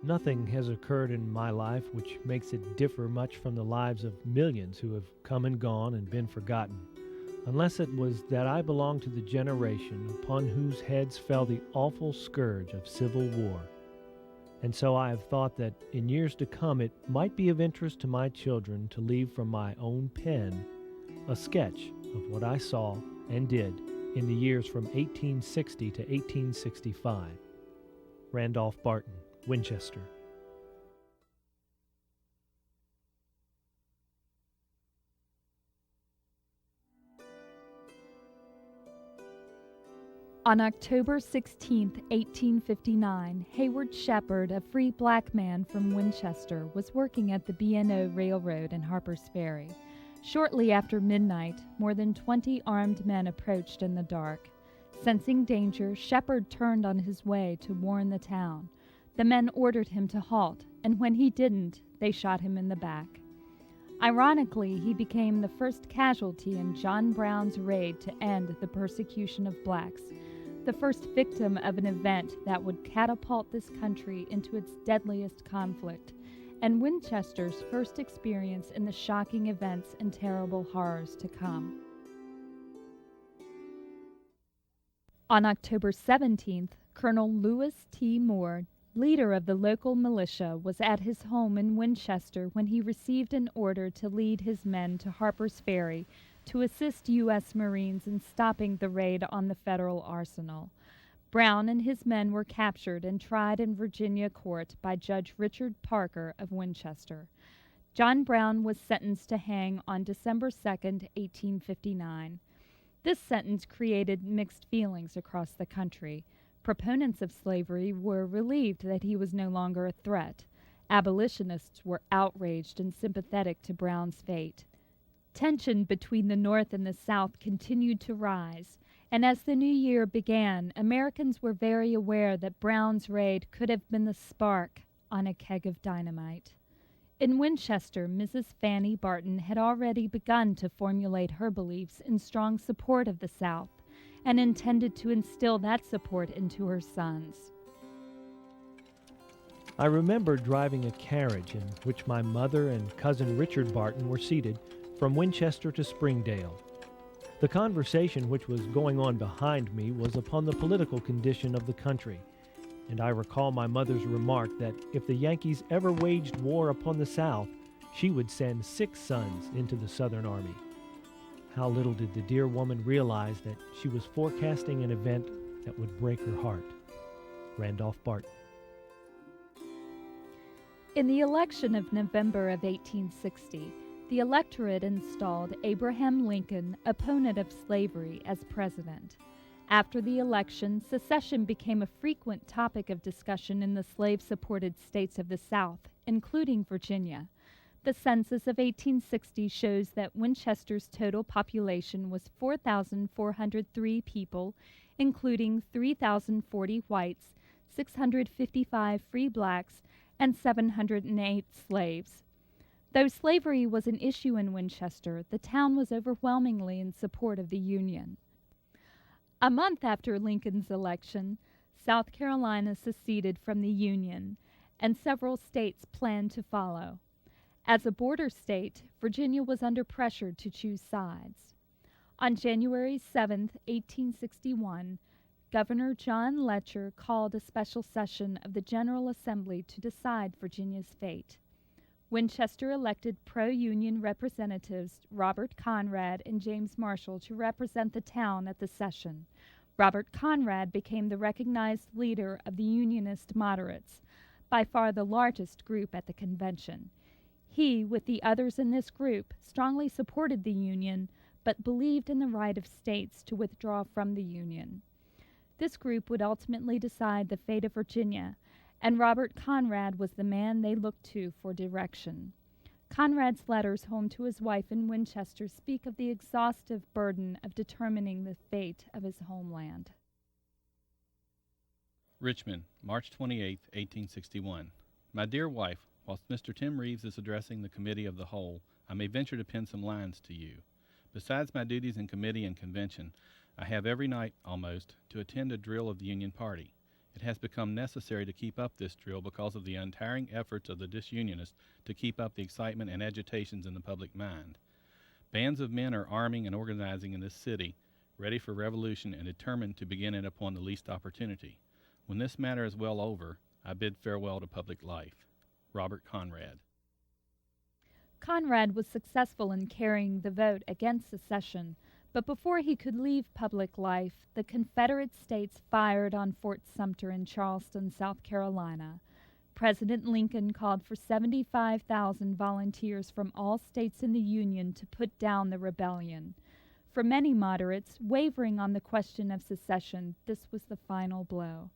Nothing has occurred in my life which makes it differ much from the lives of millions who have come and gone and been forgotten, unless it was that I belong to the generation upon whose heads fell the awful scourge of civil war. And so I have thought that in years to come it might be of interest to my children to leave from my own pen a sketch of what I saw and did in the years from 1860 to 1865. Randolph Barton, Winchester. On October 16, 1859, Hayward Shepard, a free black man from Winchester, was working at the B&O Railroad in Harper's Ferry. Shortly after midnight, more than 20 armed men approached in the dark. Sensing danger, Shepard turned on his way to warn the town. The men ordered him to halt, and when he didn't, they shot him in the back. Ironically, he became the first casualty in John Brown's raid to end the persecution of blacks, the first victim of an event that would catapult this country into its deadliest conflict, and Winchester's first experience in the shocking events and terrible horrors to come. On October 17th, Colonel Lewis T. Moore, leader of the local militia, was at his home in Winchester when he received an order to lead his men to Harper's Ferry to assist U.S. Marines in stopping the raid on the federal arsenal. Brown and his men were captured and tried in Virginia court by Judge Richard Parker of Winchester. John Brown was sentenced to hang on December 2, 1859. This sentence created mixed feelings across the country. Proponents of slavery were relieved that he was no longer a threat. Abolitionists were outraged and sympathetic to Brown's fate. Tension between the North and the South continued to rise, and as the new year began, Americans were very aware that Brown's raid could have been the spark on a keg of dynamite. In Winchester, Mrs. Fanny Barton had already begun to formulate her beliefs in strong support of the South, and intended to instill that support into her sons. I remember driving a carriage in which my mother and cousin Richard Barton were seated from Winchester to Springdale. The conversation which was going on behind me was upon the political condition of the country, and I recall my mother's remark that if the Yankees ever waged war upon the South, she would send 6 sons into the Southern Army. How little did the dear woman realize that she was forecasting an event that would break her heart. Randolph Barton. In the election of November of 1860, the electorate installed Abraham Lincoln, opponent of slavery, as president. After the election, secession became a frequent topic of discussion in the slave-supported states of the South, including Virginia. The census of 1860 shows that Winchester's total population was 4,403 people, including 3,040 whites, 655 free blacks, and 708 slaves. Though slavery was an issue in Winchester, the town was overwhelmingly in support of the Union. A month after Lincoln's election, South Carolina seceded from the Union, and several states planned to follow. As a border state, Virginia was under pressure to choose sides. On January 7, 1861, Governor John Letcher called a special session of the General Assembly to decide Virginia's fate. Winchester elected pro-Union representatives Robert Conrad and James Marshall to represent the town at the session. Robert Conrad became the recognized leader of the Unionist moderates, by far the largest group at the convention. He, with the others in this group, strongly supported the Union, but believed in the right of states to withdraw from the Union. This group would ultimately decide the fate of Virginia, and Robert Conrad was the man they looked to for direction. Conrad's letters home to his wife in Winchester speak of the exhaustive burden of determining the fate of his homeland. Richmond, March 28, 1861. My dear wife, whilst Mr. Tim Reeves is addressing the Committee of the Whole, I may venture to pen some lines to you. Besides my duties in committee and convention, I have every night, almost, to attend a drill of the Union Party. It has become necessary to keep up this drill because of the untiring efforts of the disunionists to keep up the excitement and agitations in the public mind. Bands of men are arming and organizing in this city, ready for revolution and determined to begin it upon the least opportunity. When this matter is well over, I bid farewell to public life. Robert Conrad. Conrad was successful in carrying the vote against secession, but before he could leave public life, the Confederate States fired on Fort Sumter in Charleston, South Carolina. President Lincoln called for 75,000 volunteers from all states in the Union to put down the rebellion. For many moderates, wavering on the question of secession, this was the final blow.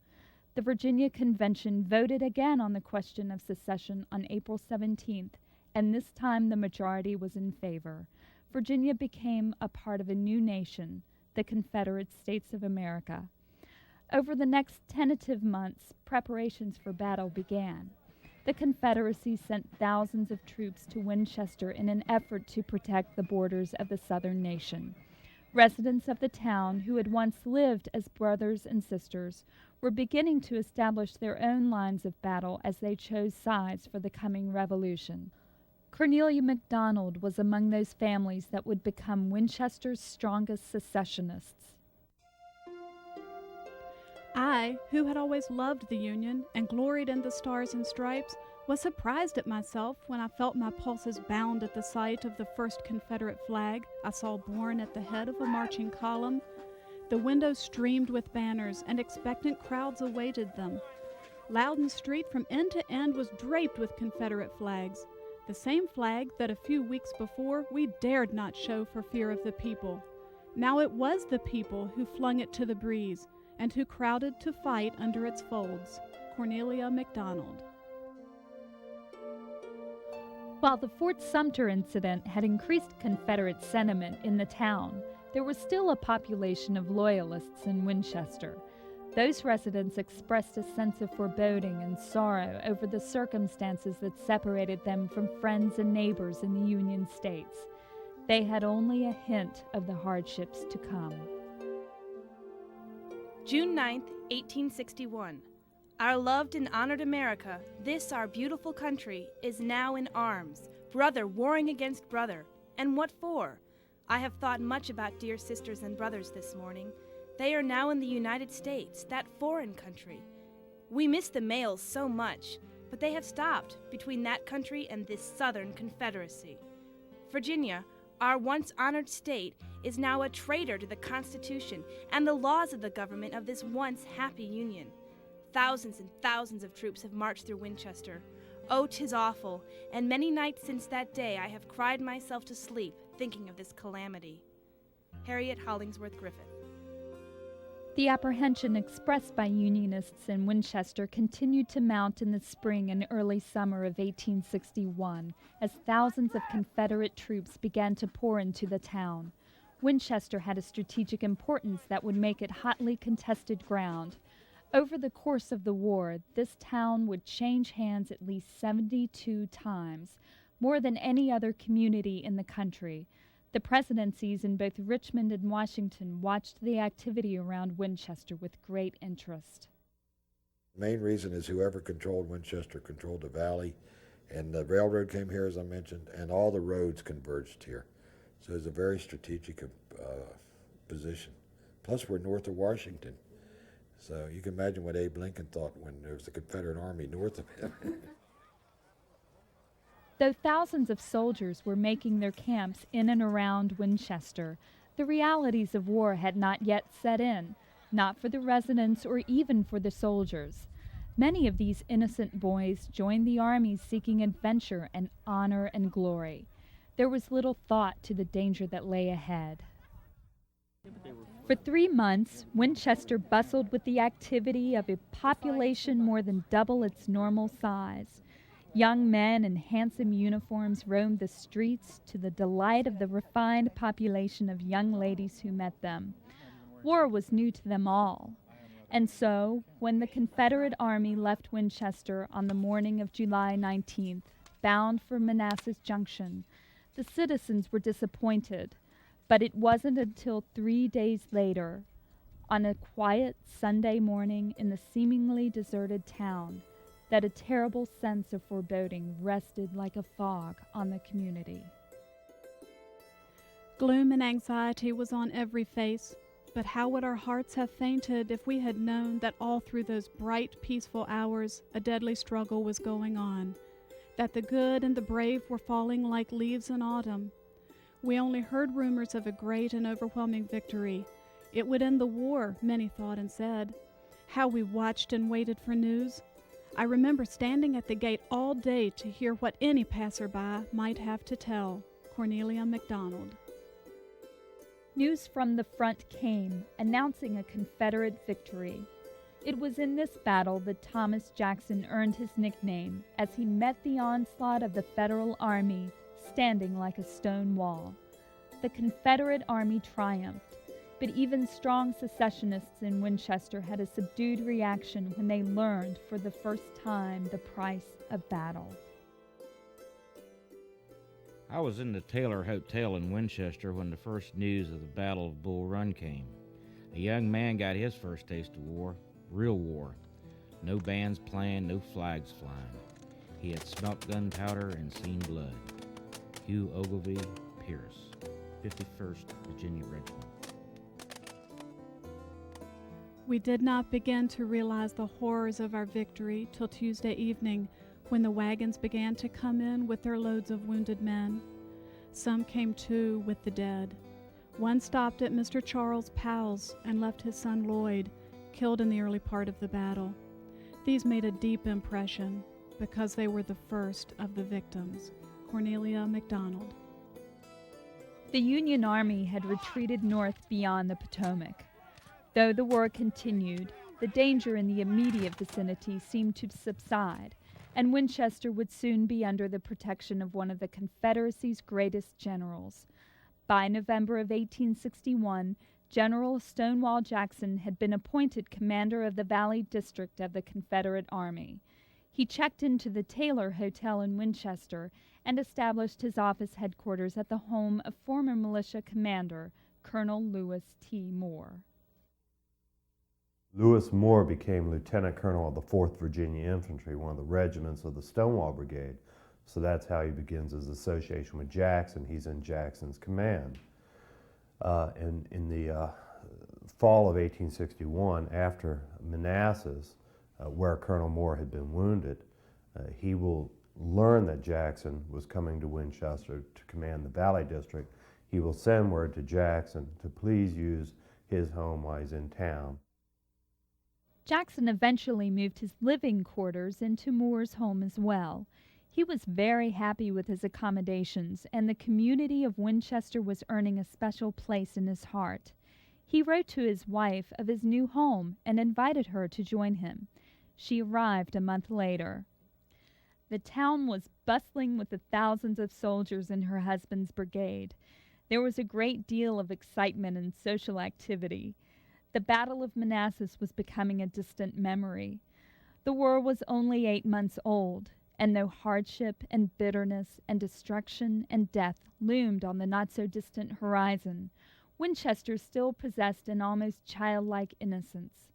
The Virginia Convention voted again on the question of secession on April 17th, and this time the majority was in favor. Virginia became a part of a new nation, the Confederate States of America. Over the next tentative months, preparations for battle began. The Confederacy sent thousands of troops to Winchester in an effort to protect the borders of the Southern nation. Residents of the town, who had once lived as brothers and sisters, were beginning to establish their own lines of battle as they chose sides for the coming revolution. Cornelia Mcdonald was among those families that would become Winchester's strongest secessionists. I, who had always loved the Union and gloried in the stars and stripes, was surprised at myself when I felt my pulses bound at the sight of the first Confederate flag I saw borne at the head of a marching column. The windows streamed with banners, and expectant crowds awaited them. Loudon Street from end to end was draped with Confederate flags, the same flag that a few weeks before we dared not show for fear of the people. Now it was the people who flung it to the breeze, and who crowded to fight under its folds. Cornelia Mcdonald. While the Fort Sumter incident had increased Confederate sentiment in the town, there was still a population of loyalists in Winchester. Those residents expressed a sense of foreboding and sorrow over the circumstances that separated them from friends and neighbors in the Union states. They had only a hint of the hardships to come. June 9th, 1861. Our loved and honored America, this our beautiful country, is now in arms, brother warring against brother. And what for? I have thought much about dear sisters and brothers this morning. They are now in the United States, that foreign country. We miss the mails so much, but they have stopped between that country and this Southern Confederacy. Virginia, our once honored state, is now a traitor to the Constitution and the laws of the government of this once happy Union. Thousands and thousands of troops have marched through Winchester. Oh, 'tis awful, and many nights since that day I have cried myself to sleep thinking of this calamity. Harriet Hollingsworth Griffith. The apprehension expressed by Unionists in Winchester continued to mount in the spring and early summer of 1861 as thousands of Confederate troops began to pour into the town. Winchester had a strategic importance that would make it hotly contested ground. Over the course of the war, this town would change hands at least 72 times, more than any other community in the country. The presidencies in both Richmond and Washington watched the activity around Winchester with great interest. The main reason is whoever controlled Winchester controlled the valley, and the railroad came here, as I mentioned, and all the roads converged here. So it's a very strategic position. Plus, we're north of Washington. So you can imagine what Abe Lincoln thought when there was the Confederate Army north of him. Though thousands of soldiers were making their camps in and around Winchester, the realities of war had not yet set in, not for the residents or even for the soldiers. Many of these innocent boys joined the armies seeking adventure and honor and glory. There was little thought to the danger that lay ahead. For 3 months, Winchester bustled with the activity of a population more than double its normal size. Young men in handsome uniforms roamed the streets to the delight of the refined population of young ladies who met them. War was new to them all. And so, when the Confederate Army left Winchester on the morning of July 19th, bound for Manassas Junction, the citizens were disappointed. But it wasn't until 3 days later, on a quiet Sunday morning in the seemingly deserted town, that a terrible sense of foreboding rested like a fog on the community. Gloom and anxiety was on every face, but how would our hearts have fainted if we had known that all through those bright, peaceful hours a deadly struggle was going on, that the good and the brave were falling like leaves in autumn. We only heard rumors of a great and overwhelming victory. It would end the war, many thought and said. How we watched and waited for news. I remember standing at the gate all day to hear what any passerby might have to tell. Cornelia Mcdonald. News from the front came, announcing a Confederate victory. It was in this battle that Thomas Jackson earned his nickname, as he met the onslaught of the Federal Army, standing like a stone wall. The Confederate Army triumphed, but even strong secessionists in Winchester had a subdued reaction when they learned for the first time the price of battle. I was in the Taylor Hotel in Winchester when the first news of the Battle of Bull Run came. A young man got his first taste of war, real war. No bands playing, no flags flying. He had smelt gunpowder and seen blood. Hugh Ogilvy Pierce, 51st Virginia Regiment. We did not begin to realize the horrors of our victory till Tuesday evening, when the wagons began to come in with their loads of wounded men. Some came too with the dead. One stopped at Mr. Charles Powell's and left his son Lloyd, killed in the early part of the battle. These made a deep impression because they were the first of the victims. Cornelia Mcdonald. The Union Army had retreated north beyond the Potomac. Though the war continued, the danger in the immediate vicinity seemed to subside, and Winchester would soon be under the protection of one of the Confederacy's greatest generals. By November of 1861, General Stonewall Jackson had been appointed commander of the Valley District of the Confederate Army. He checked into the Taylor Hotel in Winchester and established his office headquarters at the home of former militia commander Colonel Lewis T. Moore. Lewis Moore became lieutenant colonel of the 4th Virginia Infantry, one of the regiments of the Stonewall Brigade. So that's how he begins his association with Jackson. He's in Jackson's command. And in the fall of 1861, after Manassas, where Colonel Moore had been wounded, he will learn that Jackson was coming to Winchester to command the Valley District. He will send word to Jackson to please use his home while he's in town. Jackson eventually moved his living quarters into Moore's home as well. He was very happy with his accommodations, and the community of Winchester was earning a special place in his heart. He wrote to his wife of his new home and invited her to join him. She arrived a month later. The town was bustling with the thousands of soldiers in her husband's brigade. There was a great deal of excitement and social activity. The Battle of Manassas was becoming a distant memory. The war was only 8 months old, and though hardship and bitterness and destruction and death loomed on the not-so-distant horizon, Winchester still possessed an almost childlike innocence.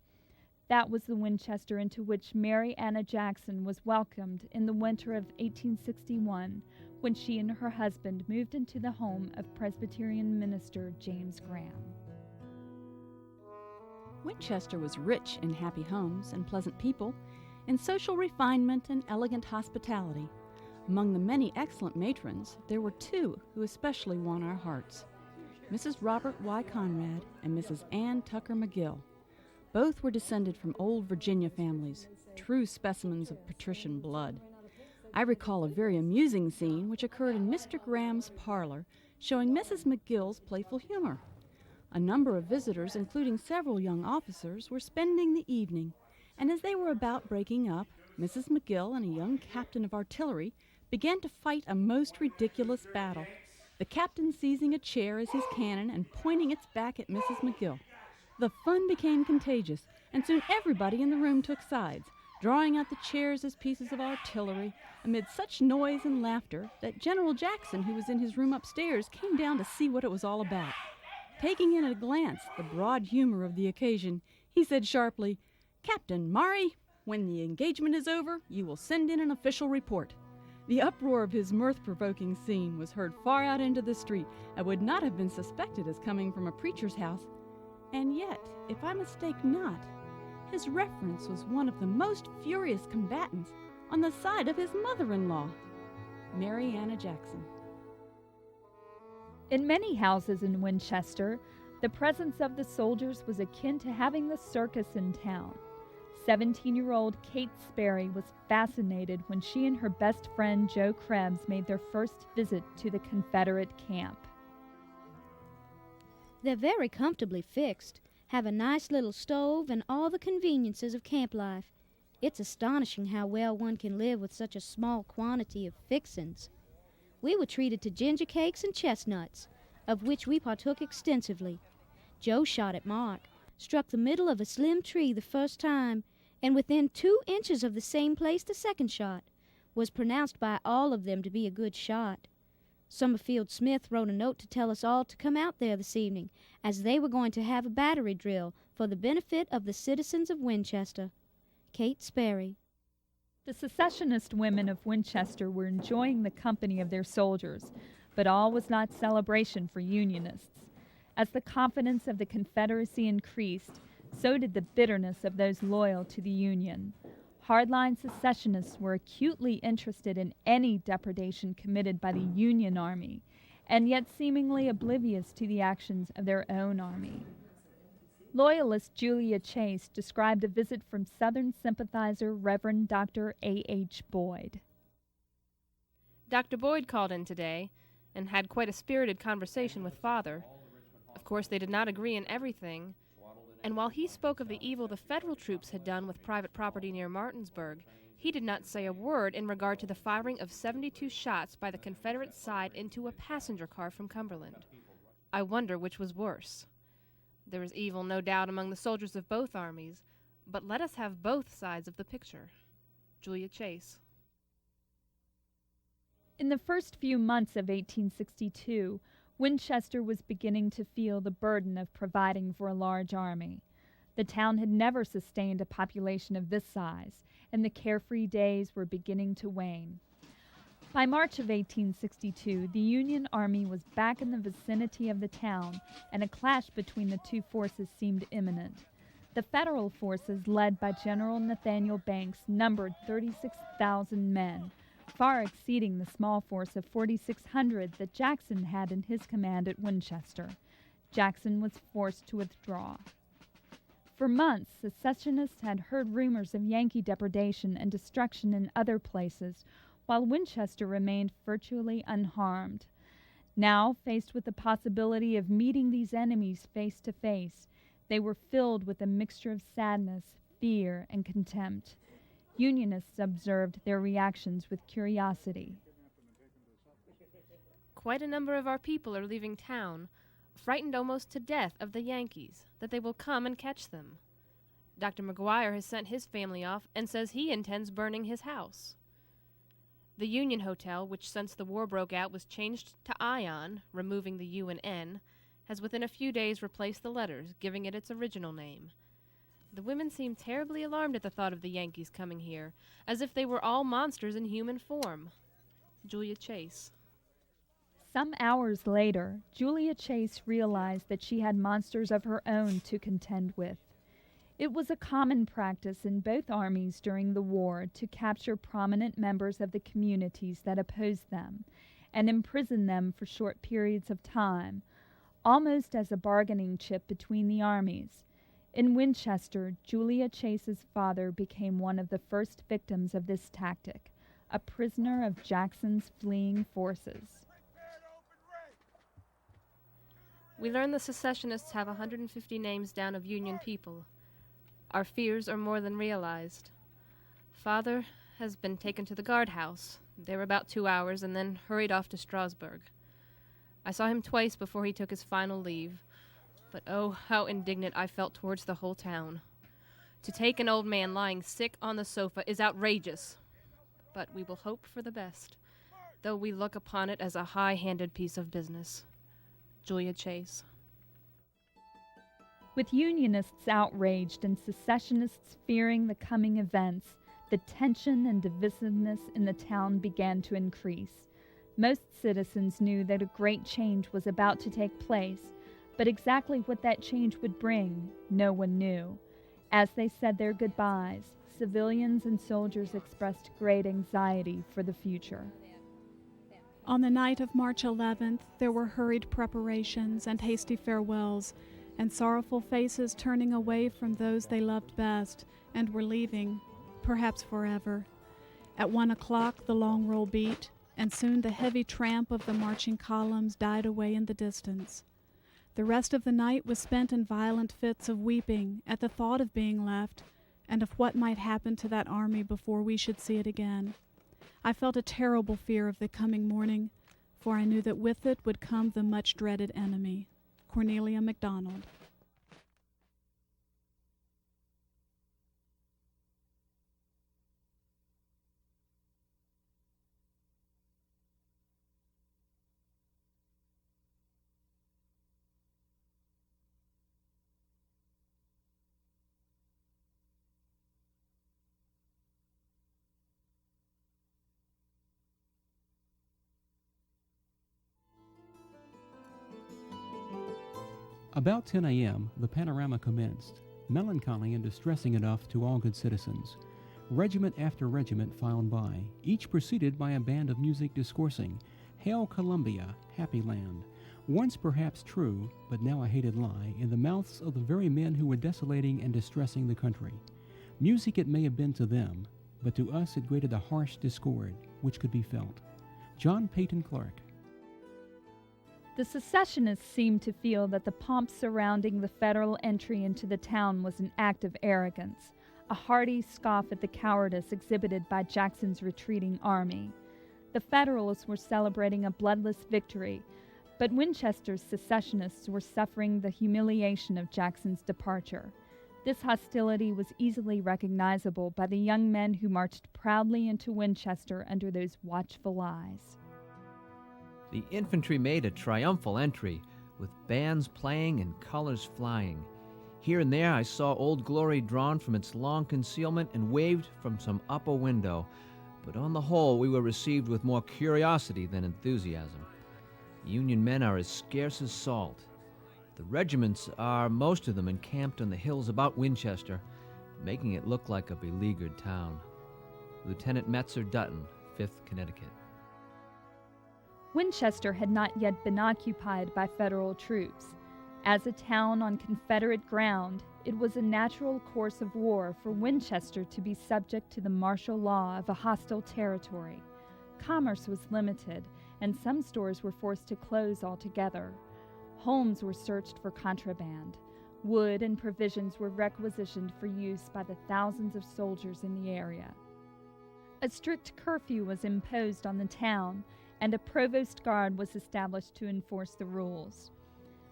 That was the Winchester into which Mary Anna Jackson was welcomed in the winter of 1861, when she and her husband moved into the home of Presbyterian minister James Graham. Winchester was rich in happy homes and pleasant people, in social refinement and elegant hospitality. Among the many excellent matrons, there were two who especially won our hearts, Mrs. Robert Y. Conrad and Mrs. Ann Tucker McGill. Both were descended from old Virginia families, true specimens of patrician blood. I recall a very amusing scene which occurred in Mr. Graham's parlor, showing Mrs. McGill's playful humor. A number of visitors, including several young officers, were spending the evening, and as they were about breaking up, Mrs. McGill and a young captain of artillery began to fight a most ridiculous battle, the captain seizing a chair as his cannon and pointing its back at Mrs. McGill. The fun became contagious, and soon everybody in the room took sides, drawing out the chairs as pieces of artillery, amid such noise and laughter that General Jackson, who was in his room upstairs, came down to see what it was all about. Taking in at a glance the broad humor of the occasion, he said sharply, "Captain Maury, when the engagement is over, you will send in an official report." The uproar of his mirth-provoking scene was heard far out into the street and would not have been suspected as coming from a preacher's house. And yet, if I mistake not, his reference was one of the most furious combatants on the side of his mother-in-law, Mary Anna Jackson. In many houses in Winchester, the presence of the soldiers was akin to having the circus in town. 17-year-old Kate Sperry was fascinated when she and her best friend Joe Krebs made their first visit to the Confederate camp. They're very comfortably fixed, have a nice little stove and all the conveniences of camp life. It's astonishing how well one can live with such a small quantity of fixins. We were treated to ginger cakes and chestnuts, of which we partook extensively. Joe shot at Mark, struck the middle of a slim tree the first time, and within 2 inches of the same place the second shot, was pronounced by all of them to be a good shot. Summerfield Smith wrote a note to tell us all to come out there this evening, as they were going to have a battery drill for the benefit of the citizens of Winchester. Kate Sperry. The secessionist women of Winchester were enjoying the company of their soldiers, but all was not celebration for Unionists. As the confidence of the Confederacy increased, so did the bitterness of those loyal to the Union. Hardline secessionists were acutely interested in any depredation committed by the Union Army, and yet seemingly oblivious to the actions of their own army. Loyalist Julia Chase described a visit from Southern sympathizer Reverend Dr. A.H. Boyd. Dr. Boyd called in today and had quite a spirited conversation with Father. Of course, they did not agree in everything, and while he spoke of the evil the Federal troops had done with private property near Martinsburg, he did not say a word in regard to the firing of 72 shots by the Confederate side into a passenger car from Cumberland. I wonder which was worse. There is evil, no doubt, among the soldiers of both armies, but let us have both sides of the picture. Julia Chase. In the first few months of 1862, Winchester was beginning to feel the burden of providing for a large army. The town had never sustained a population of this size, and the carefree days were beginning to wane. By March of 1862, the Union Army was back in the vicinity of the town, and a clash between the two forces seemed imminent. The Federal forces, led by General Nathaniel Banks, numbered 36,000 men, far exceeding the small force of 4,600 that Jackson had in his command at Winchester. Jackson was forced to withdraw. For months, secessionists had heard rumors of Yankee depredation and destruction in other places, while Winchester remained virtually unharmed. Now, faced with the possibility of meeting these enemies face to face, they were filled with a mixture of sadness, fear, and contempt. Unionists observed their reactions with curiosity. Quite a number of our people are leaving town, frightened almost to death of the Yankees, that they will come and catch them. Dr. McGuire has sent his family off and says he intends burning his house. The Union Hotel, which since the war broke out was changed to Ion, removing the U and N, has within a few days replaced the letters, giving it its original name. The women seem terribly alarmed at the thought of the Yankees coming here, as if they were all monsters in human form. Julia Chase. Some hours later, Julia Chase realized that she had monsters of her own to contend with. It was a common practice in both armies during the war to capture prominent members of the communities that opposed them and imprison them for short periods of time, almost as a bargaining chip between the armies. In Winchester, Julia Chase's father became one of the first victims of this tactic, a prisoner of Jackson's fleeing forces. We learn the secessionists have 150 names down of Union people. Our fears are more than realized. Father has been taken to the guardhouse. There about 2 hours and then hurried off to Strasburg. I saw him twice before he took his final leave, but oh, how indignant I felt towards the whole town. To take an old man lying sick on the sofa is outrageous, but we will hope for the best, though we look upon it as a high-handed piece of business. Julia Chase. With Unionists outraged and secessionists fearing the coming events, the tension and divisiveness in the town began to increase. Most citizens knew that a great change was about to take place, but exactly what that change would bring, no one knew. As they said their goodbyes, civilians and soldiers expressed great anxiety for the future. On the night of March 11th, there were hurried preparations and hasty farewells, and sorrowful faces turning away from those they loved best and were leaving, perhaps forever. At 1 o'clock the long roll beat, and soon the heavy tramp of the marching columns died away in the distance. The rest of the night was spent in violent fits of weeping at the thought of being left, and of what might happen to that army before we should see it again. I felt a terrible fear of the coming morning, for I knew that with it would come the much-dreaded enemy. Cornelia Mcdonald. About 10 a.m., the panorama commenced, melancholy and distressing enough to all good citizens. Regiment after regiment filed by, each preceded by a band of music discoursing, "Hail Columbia, happy land," once perhaps true, but now a hated lie, in the mouths of the very men who were desolating and distressing the country. Music it may have been to them, but to us it grated a harsh discord, which could be felt. John Peyton Clark. The secessionists seemed to feel that the pomp surrounding the federal entry into the town was an act of arrogance, a hearty scoff at the cowardice exhibited by Jackson's retreating army. The Federalists were celebrating a bloodless victory, but Winchester's secessionists were suffering the humiliation of Jackson's departure. This hostility was easily recognizable by the young men who marched proudly into Winchester under those watchful eyes. The infantry made a triumphal entry, with bands playing and colors flying. Here and there I saw Old Glory drawn from its long concealment and waved from some upper window, but on the whole we were received with more curiosity than enthusiasm. Union men are as scarce as salt. The regiments are, most of them, encamped on the hills about Winchester, making it look like a beleaguered town. Lieutenant Metzer Dutton, 5th Connecticut. Winchester had not yet been occupied by Federal troops. As a town on Confederate ground, it was a natural course of war for Winchester to be subject to the martial law of a hostile territory. Commerce was limited, and some stores were forced to close altogether. Homes were searched for contraband. Wood and provisions were requisitioned for use by the thousands of soldiers in the area. A strict curfew was imposed on the town, and a provost guard was established to enforce the rules.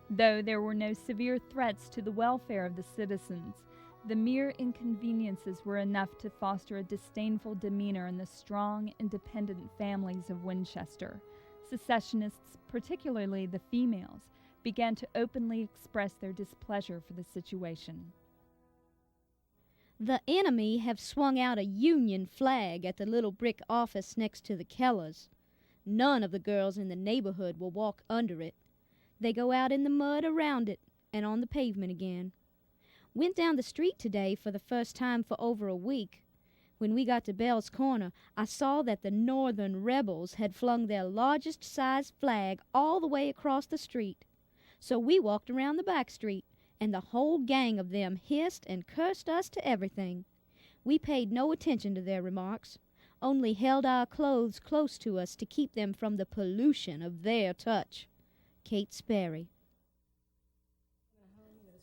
Though there were no severe threats to the welfare of the citizens, the mere inconveniences were enough to foster a disdainful demeanor in the strong, independent families of Winchester. Secessionists, particularly the females, began to openly express their displeasure for the situation. The enemy have swung out a Union flag at the little brick office next to the Kellers. None of the girls in the neighborhood will walk under it. They go out in the mud around it and on the pavement again. Went down the street today for the first time for over a week. When we got to Bell's Corner, I saw that the Northern rebels had flung their largest sized flag all the way across the street. So we walked around the back street, and the whole gang of them hissed and cursed us to everything. We paid no attention to their remarks, only held our clothes close to us to keep them from the pollution of their touch. Kate Sperry.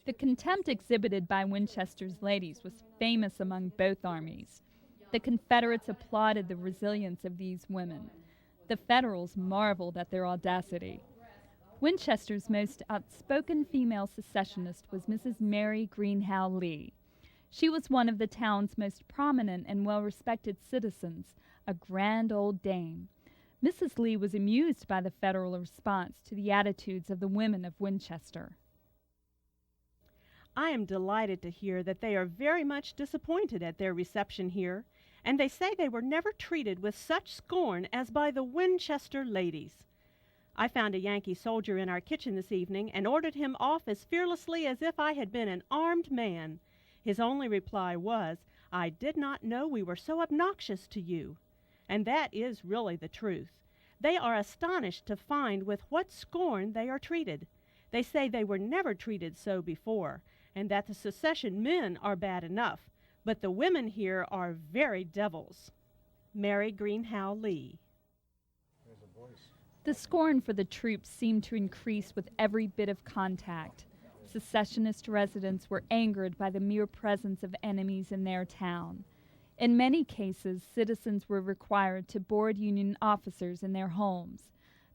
The contempt exhibited by Winchester's ladies was famous among both armies. The Confederates applauded the resilience of these women. The Federals marveled at their audacity. Winchester's most outspoken female secessionist was Mrs. Mary Greenhow Lee. She was one of the town's most prominent and well-respected citizens, a grand old dame. Mrs. Lee was amused by the Federal response to the attitudes of the women of Winchester. I am delighted to hear that they are very much disappointed at their reception here, and they say they were never treated with such scorn as by the Winchester ladies. I found a Yankee soldier in our kitchen this evening and ordered him off as fearlessly as if I had been an armed man. His only reply was, "I did not know we were so obnoxious to you." And that is really the truth. They are astonished to find with what scorn they are treated. They say they were never treated so before, and that the secession men are bad enough, but the women here are very devils. Mary Greenhow Lee. The scorn for the troops seemed to increase with every bit of contact. Secessionist residents were angered by the mere presence of enemies in their town. In many cases, citizens were required to board Union officers in their homes.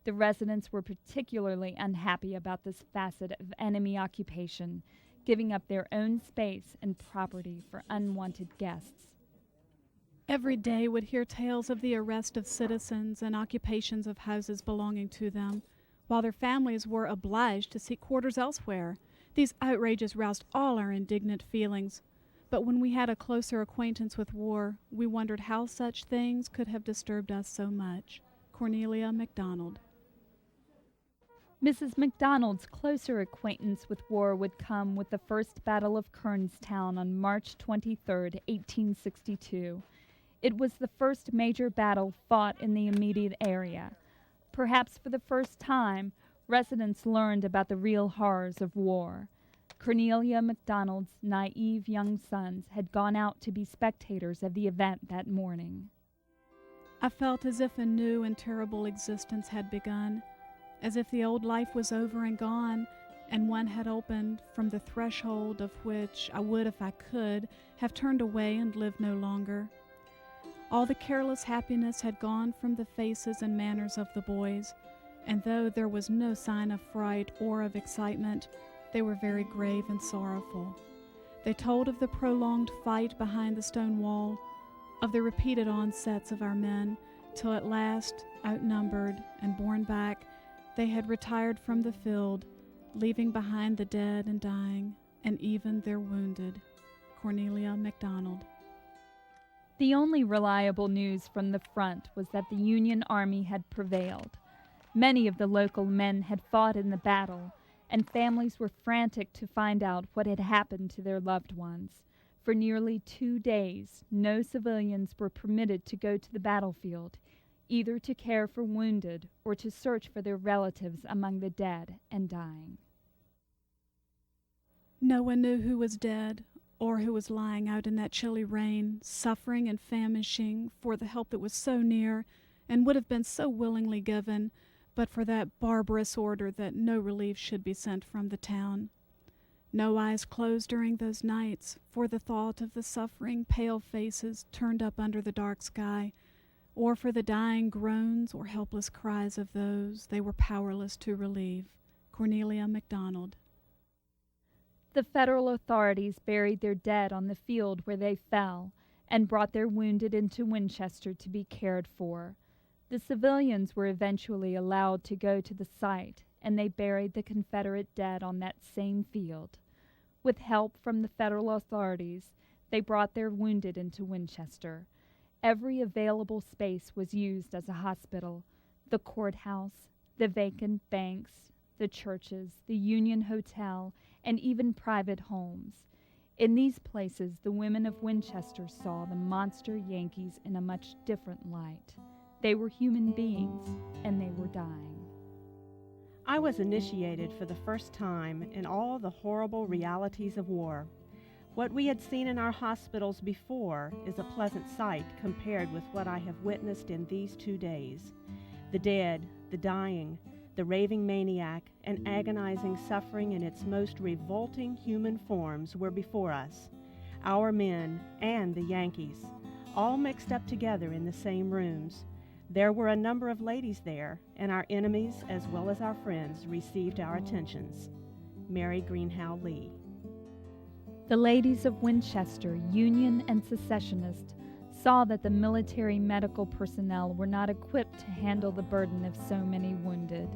The residents were particularly unhappy about this facet of enemy occupation, giving up their own space and property for unwanted guests. Every day would hear tales of the arrest of citizens and occupations of houses belonging to them, while their families were obliged to seek quarters elsewhere. These outrages roused all our indignant feelings. But when we had a closer acquaintance with war, we wondered how such things could have disturbed us so much. Cornelia Mcdonald. Mrs. McDonald's closer acquaintance with war would come with the First Battle of Kernstown on March 23, 1862. It was the first major battle fought in the immediate area. Perhaps for the first time, residents learned about the real horrors of war. Cornelia Mcdonald's naive young sons had gone out to be spectators of the event that morning. I felt as if a new and terrible existence had begun, as if the old life was over and gone, and one had opened from the threshold of which I would, if I could, have turned away and lived no longer. All the careless happiness had gone from the faces and manners of the boys, and though there was no sign of fright or of excitement, they were very grave and sorrowful. They told of the prolonged fight behind the stone wall, of the repeated onsets of our men, till at last, outnumbered and borne back, they had retired from the field, leaving behind the dead and dying, and even their wounded. Cornelia Mcdonald. The only reliable news from the front was that the Union Army had prevailed. Many of the local men had fought in the battle, and families were frantic to find out what had happened to their loved ones. For nearly 2 days, no civilians were permitted to go to the battlefield, either to care for wounded or to search for their relatives among the dead and dying. No one knew who was dead or who was lying out in that chilly rain, suffering and famishing for the help that was so near and would have been so willingly given, but for that barbarous order that no relief should be sent from the town. No eyes closed during those nights for the thought of the suffering, pale faces turned up under the dark sky, or for the dying groans or helpless cries of those they were powerless to relieve. Cornelia Mcdonald. The federal authorities buried their dead on the field where they fell and brought their wounded into Winchester to be cared for. The civilians were eventually allowed to go to the site, and they buried the Confederate dead on that same field. With help from the federal authorities, they brought their wounded into Winchester. Every available space was used as a hospital: the courthouse, the vacant banks, the churches, the Union Hotel, and even private homes. In these places, the women of Winchester saw the monster Yankees in a much different light. They were human beings, and they were dying. I was initiated for the first time in all the horrible realities of war. What we had seen in our hospitals before is a pleasant sight compared with what I have witnessed in these 2 days. The dead, the dying, the raving maniac, and agonizing suffering in its most revolting human forms were before us. Our men and the Yankees, all mixed up together in the same rooms. There were a number of ladies there, and our enemies as well as our friends received our attentions. Mary Greenhow Lee. The ladies of Winchester, Union and Secessionist, saw that the military medical personnel were not equipped to handle the burden of so many wounded.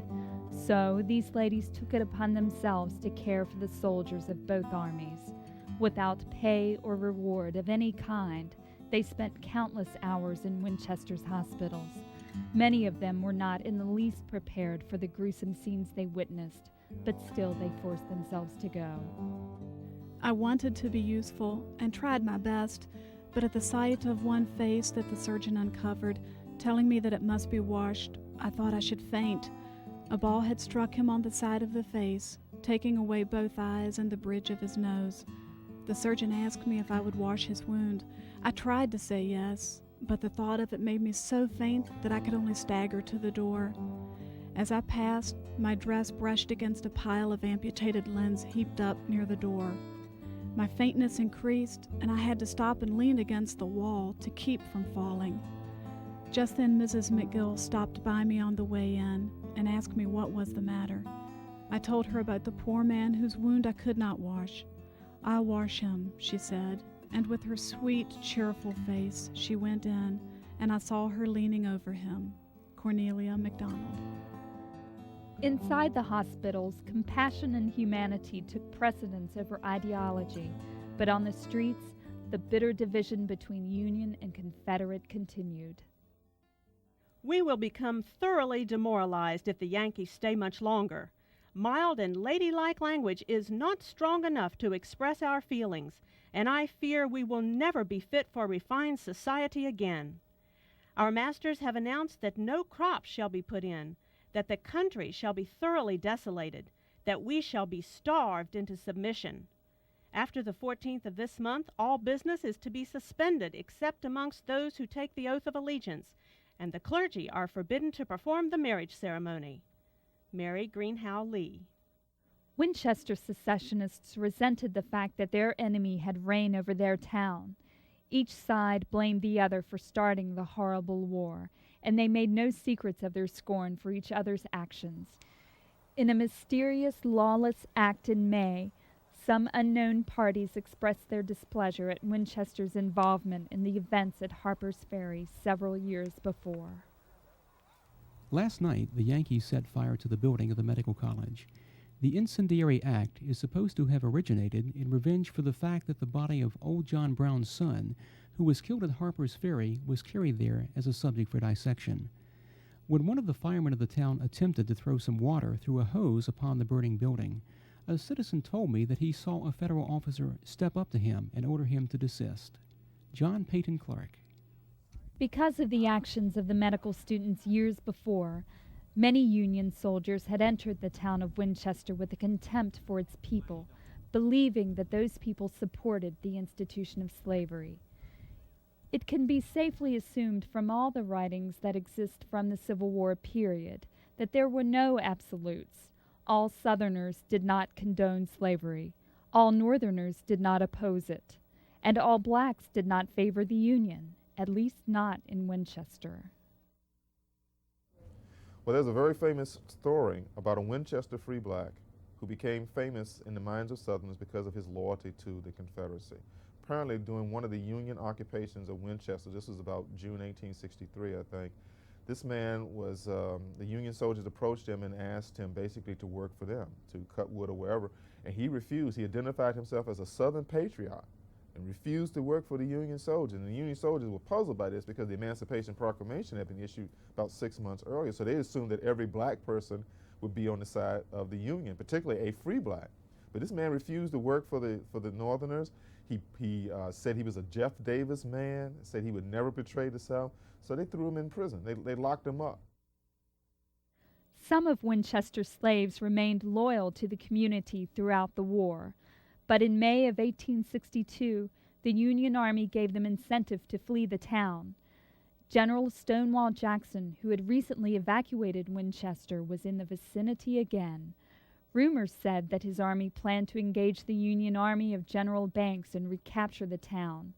So these ladies took it upon themselves to care for the soldiers of both armies. Without pay or reward of any kind, they spent countless hours in Winchester's hospitals. Many of them were not in the least prepared for the gruesome scenes they witnessed, but still they forced themselves to go. I wanted to be useful and tried my best, but at the sight of one face that the surgeon uncovered, telling me that it must be washed, I thought I should faint. A ball had struck him on the side of the face, taking away both eyes and the bridge of his nose. The surgeon asked me if I would wash his wound. I tried to say yes, but the thought of it made me so faint that I could only stagger to the door. As I passed, my dress brushed against a pile of amputated limbs heaped up near the door. My faintness increased, and I had to stop and lean against the wall to keep from falling. Just then Mrs. McGill stopped by me on the way in and asked me what was the matter. I told her about the poor man whose wound I could not wash. "I'll wash him," she said, and with her sweet, cheerful face, she went in, and I saw her leaning over him, Cornelia Mcdonald. Inside the hospitals, compassion and humanity took precedence over ideology, but on the streets, the bitter division between Union and Confederate continued. We will become thoroughly demoralized if the Yankees stay much longer. Mild and ladylike language is not strong enough to express our feelings, and I fear we will never be fit for refined society again. Our masters have announced that no crops shall be put in, that the country shall be thoroughly desolated, that we shall be starved into submission. After the 14th of this month, all business is to be suspended except amongst those who take the oath of allegiance, and the clergy are forbidden to perform the marriage ceremony. Mary Greenhow Lee. Winchester secessionists resented the fact that their enemy had reign over their town. Each side blamed the other for starting the horrible war, and they made no secrets of their scorn for each other's actions. In a mysterious, lawless act in May, some unknown parties expressed their displeasure at Winchester's involvement in the events at Harper's Ferry several years before. Last night, the Yankees set fire to the building of the medical college. The incendiary act is supposed to have originated in revenge for the fact that the body of old John Brown's son, who was killed at Harper's Ferry, was carried there as a subject for dissection. When one of the firemen of the town attempted to throw some water through a hose upon the burning building, a citizen told me that he saw a federal officer step up to him and order him to desist. John Peyton Clark. Because of the actions of the medical students years before, many Union soldiers had entered the town of Winchester with a contempt for its people, believing that those people supported the institution of slavery. It can be safely assumed from all the writings that exist from the Civil War period that there were no absolutes. All Southerners did not condone slavery, all Northerners did not oppose it, and all blacks did not favor the Union, at least not in Winchester. Well, there's a very famous story about a Winchester free black who became famous in the minds of Southerners because of his loyalty to the Confederacy. Apparently, during one of the Union occupations of Winchester, this was about June 1863, I think, this man was, the Union soldiers approached him and asked him basically to work for them, to cut wood or wherever, and he refused. He identified himself as a Southern patriot and refused to work for the Union soldiers. And the Union soldiers were puzzled by this because the Emancipation Proclamation had been issued about 6 months earlier, so they assumed that every black person would be on the side of the Union, particularly a free black. But this man refused to work for the Northerners. He said he was a Jeff Davis man, said he would never betray the South, so they threw him in prison. They locked him up. Some of Winchester's slaves remained loyal to the community throughout the war, but in May of 1862, the Union Army gave them incentive to flee the town. General Stonewall Jackson, who had recently evacuated Winchester, was in the vicinity again. Rumors said that his army planned to engage the Union Army of General Banks and recapture the town.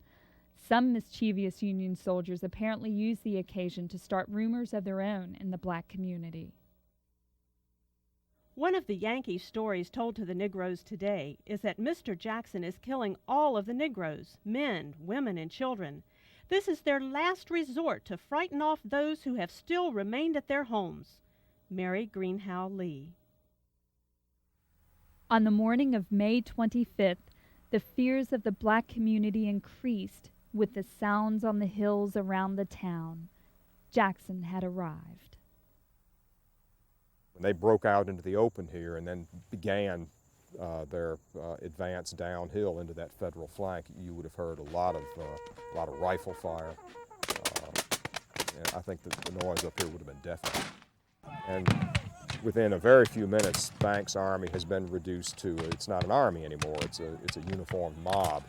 Some mischievous Union soldiers apparently used the occasion to start rumors of their own in the black community. One of the Yankee stories told to the Negroes today is that Mr. Jackson is killing all of the Negroes, men, women, and children. This is their last resort to frighten off those who have still remained at their homes. Mary Greenhow Lee. On the morning of May 25th, the fears of the black community increased with the sounds on the hills around the town. Jackson had arrived. When they broke out into the open here and then began their advance downhill into that federal flank, you would have heard a lot of rifle fire. And I think that the noise up here would have been deafening. And within a very few minutes, Banks' army has been reduced to, it's not an army anymore, it's a uniformed mob.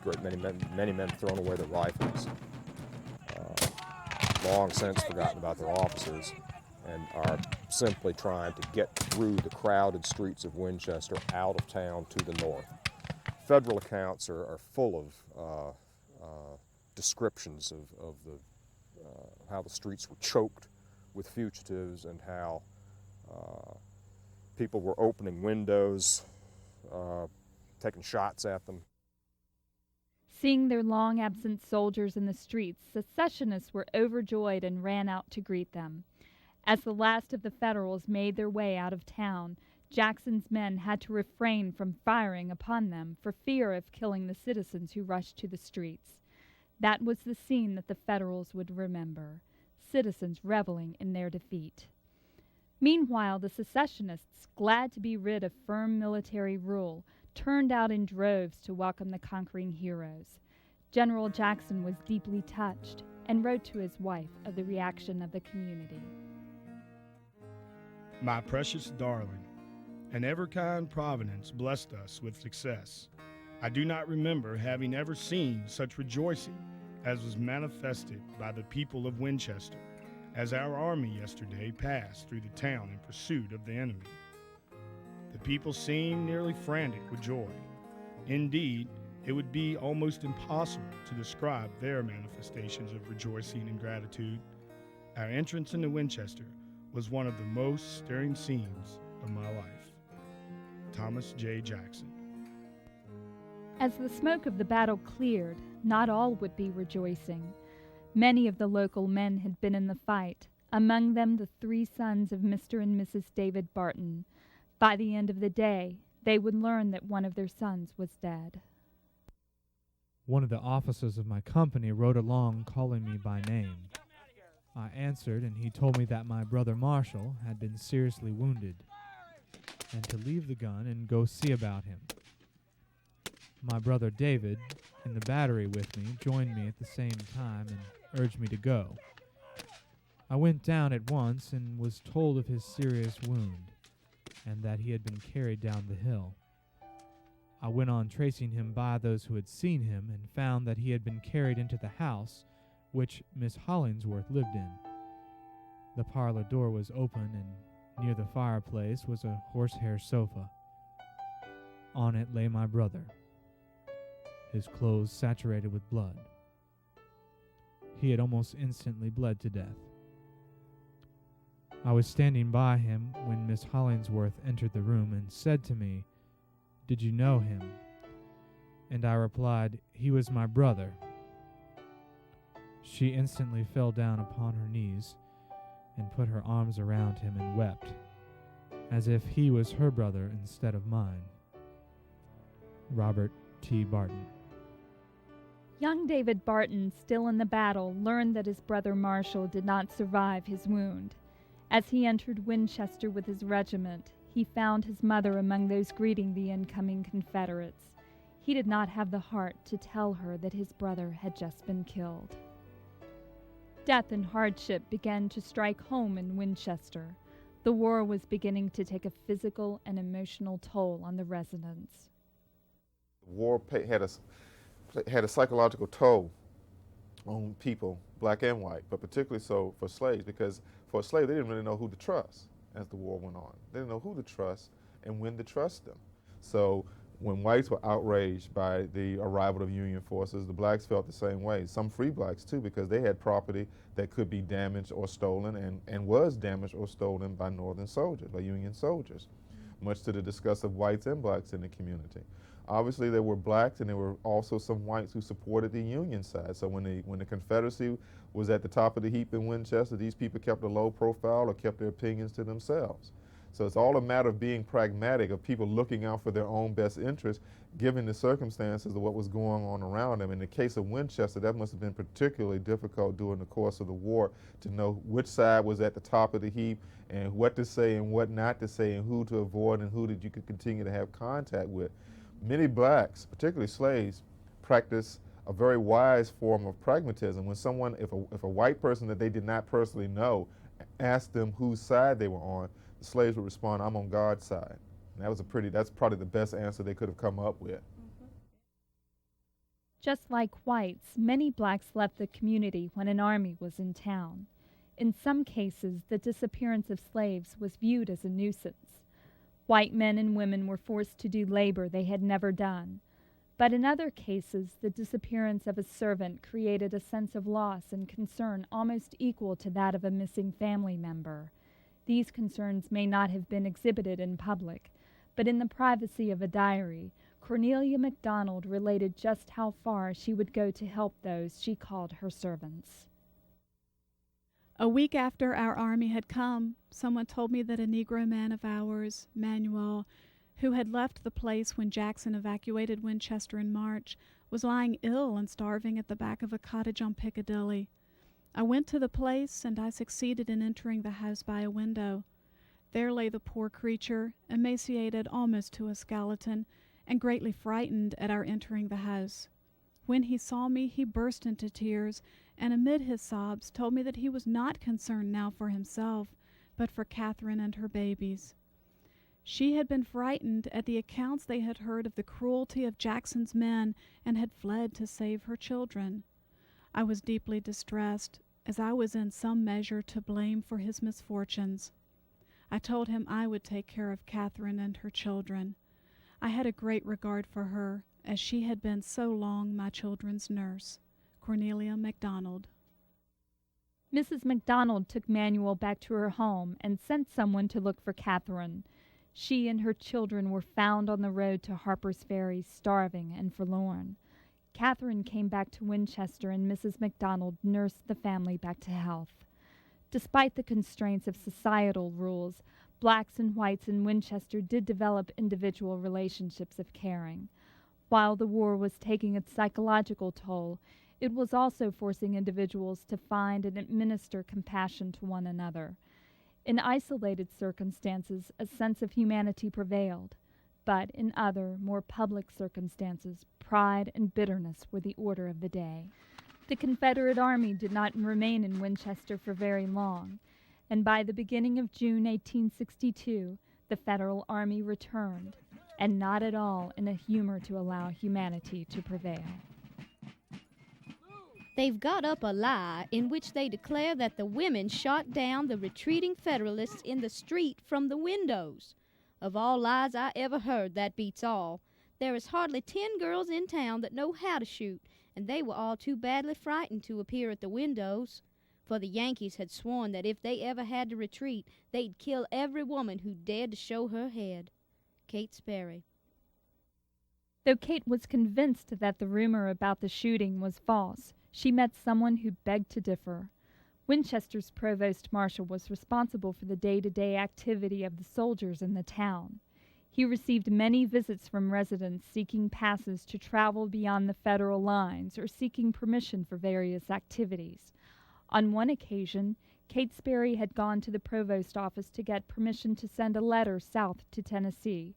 Great many men thrown away their rifles, long since forgotten about their officers, and are simply trying to get through the crowded streets of Winchester out of town to the north. Federal accounts are full of descriptions of how the streets were choked with fugitives and how people were opening windows, taking shots at them. Seeing their long-absent soldiers in the streets, secessionists were overjoyed and ran out to greet them. As the last of the Federals made their way out of town, Jackson's men had to refrain from firing upon them for fear of killing the citizens who rushed to the streets. That was the scene that the Federals would remember, citizens reveling in their defeat. Meanwhile, the secessionists, glad to be rid of firm military rule, turned out in droves to welcome the conquering heroes. General Jackson was deeply touched and wrote to his wife of the reaction of the community. My precious darling, an ever-kind Providence blessed us with success. I do not remember having ever seen such rejoicing as was manifested by the people of Winchester as our army yesterday passed through the town in pursuit of the enemy. The people seemed nearly frantic with joy. Indeed, it would be almost impossible to describe their manifestations of rejoicing and gratitude. Our entrance into Winchester was one of the most stirring scenes of my life. Thomas J. Jackson. As the smoke of the battle cleared, not all would be rejoicing. Many of the local men had been in the fight, among them the 3 sons of Mr. and Mrs. David Barton. By the end of the day, they would learn that one of their sons was dead. One of the officers of my company rode along calling me by name. I answered, and he told me that my brother Marshall had been seriously wounded, and to leave the gun and go see about him. My brother David, in the battery with me, joined me at the same time and urged me to go. I went down at once and was told of his serious wound, and that he had been carried down the hill. I went on tracing him by those who had seen him and found that he had been carried into the house which Miss Hollingsworth lived in. The parlor door was open, and near the fireplace was a horsehair sofa. On it lay my brother, his clothes saturated with blood. He had almost instantly bled to death. I was standing by him when Miss Hollingsworth entered the room and said to me, "Did you know him?" And I replied, "He was my brother." She instantly fell down upon her knees and put her arms around him and wept, as if he was her brother instead of mine. Robert T. Barton. Young David Barton, still in the battle, learned that his brother Marshall did not survive his wound. As he entered Winchester with his regiment, he found his mother among those greeting the incoming Confederates. He did not have the heart to tell her that his brother had just been killed. Death and hardship began to strike home in Winchester. The war was beginning to take a physical and emotional toll on the residents. The war had a psychological toll on people, black and white, but particularly so for slaves, because for a slave, they didn't really know who to trust as the war went on. They didn't know who to trust and when to trust them. So when whites were outraged by the arrival of Union forces, the blacks felt the same way. Some free blacks too, because they had property that could be damaged or stolen and was damaged or stolen by Northern soldiers, by Union soldiers, much to the disgust of whites and blacks in the community. Obviously, there were blacks and there were also some whites who supported the Union side. So when the Confederacy was at the top of the heap in Winchester, these people kept a low profile or kept their opinions to themselves. So it's all a matter of being pragmatic, of people looking out for their own best interest, given the circumstances of what was going on around them. In the case of Winchester, that must have been particularly difficult during the course of the war to know which side was at the top of the heap and what to say and what not to say and who to avoid and who that you could continue to have contact with. Many blacks, particularly slaves, practice a very wise form of pragmatism. When someone, if a white person that they did not personally know asked them whose side they were on, the slaves would respond, "I'm on God's side." And that's probably the best answer they could have come up with. Just like whites, many blacks left the community when an army was in town. In some cases, the disappearance of slaves was viewed as a nuisance. White men and women were forced to do labor they had never done. But in other cases, the disappearance of a servant created a sense of loss and concern almost equal to that of a missing family member. These concerns may not have been exhibited in public, but in the privacy of a diary, Cornelia Mcdonald related just how far she would go to help those she called her servants. A week after our army had come, someone told me that a Negro man of ours, Manuel, who had left the place when Jackson evacuated Winchester in March, was lying ill and starving at the back of a cottage on Piccadilly. I went to the place, and I succeeded in entering the house by a window. There lay the poor creature, emaciated almost to a skeleton, and greatly frightened at our entering the house. When he saw me, he burst into tears, and amid his sobs told me that he was not concerned now for himself, but for Catherine and her babies. She had been frightened at the accounts they had heard of the cruelty of Jackson's men and had fled to save her children. I was deeply distressed, as I was in some measure to blame for his misfortunes. I told him I would take care of Catherine and her children. I had a great regard for her, as she had been so long my children's nurse. Cornelia Mcdonald. Mrs. McDonald took Manuel back to her home and sent someone to look for Catherine. She and her children were found on the road to Harper's Ferry, starving and forlorn. Catherine came back to Winchester, and Mrs. McDonald nursed the family back to health. Despite the constraints of societal rules, blacks and whites in Winchester did develop individual relationships of caring. While the war was taking its psychological toll, it was also forcing individuals to find and administer compassion to one another. In isolated circumstances, a sense of humanity prevailed, but in other, more public circumstances, pride and bitterness were the order of the day. The Confederate Army did not remain in Winchester for very long, and by the beginning of June 1862, the Federal Army returned, and not at all in a humor to allow humanity to prevail. They've got up a lie in which they declare that the women shot down the retreating Federalists in the street from the windows. Of all lies I ever heard, that beats all. There is hardly 10 girls in town that know how to shoot, and they were all too badly frightened to appear at the windows. For the Yankees had sworn that if they ever had to retreat, they'd kill every woman who dared to show her head. Kate Sperry. Though Kate was convinced that the rumor about the shooting was false, she met someone who begged to differ. Winchester's provost marshal was responsible for the day-to-day activity of the soldiers in the town. He received many visits from residents seeking passes to travel beyond the Federal lines or seeking permission for various activities. On one occasion, Kate Sperry had gone to the provost office to get permission to send a letter south to Tennessee.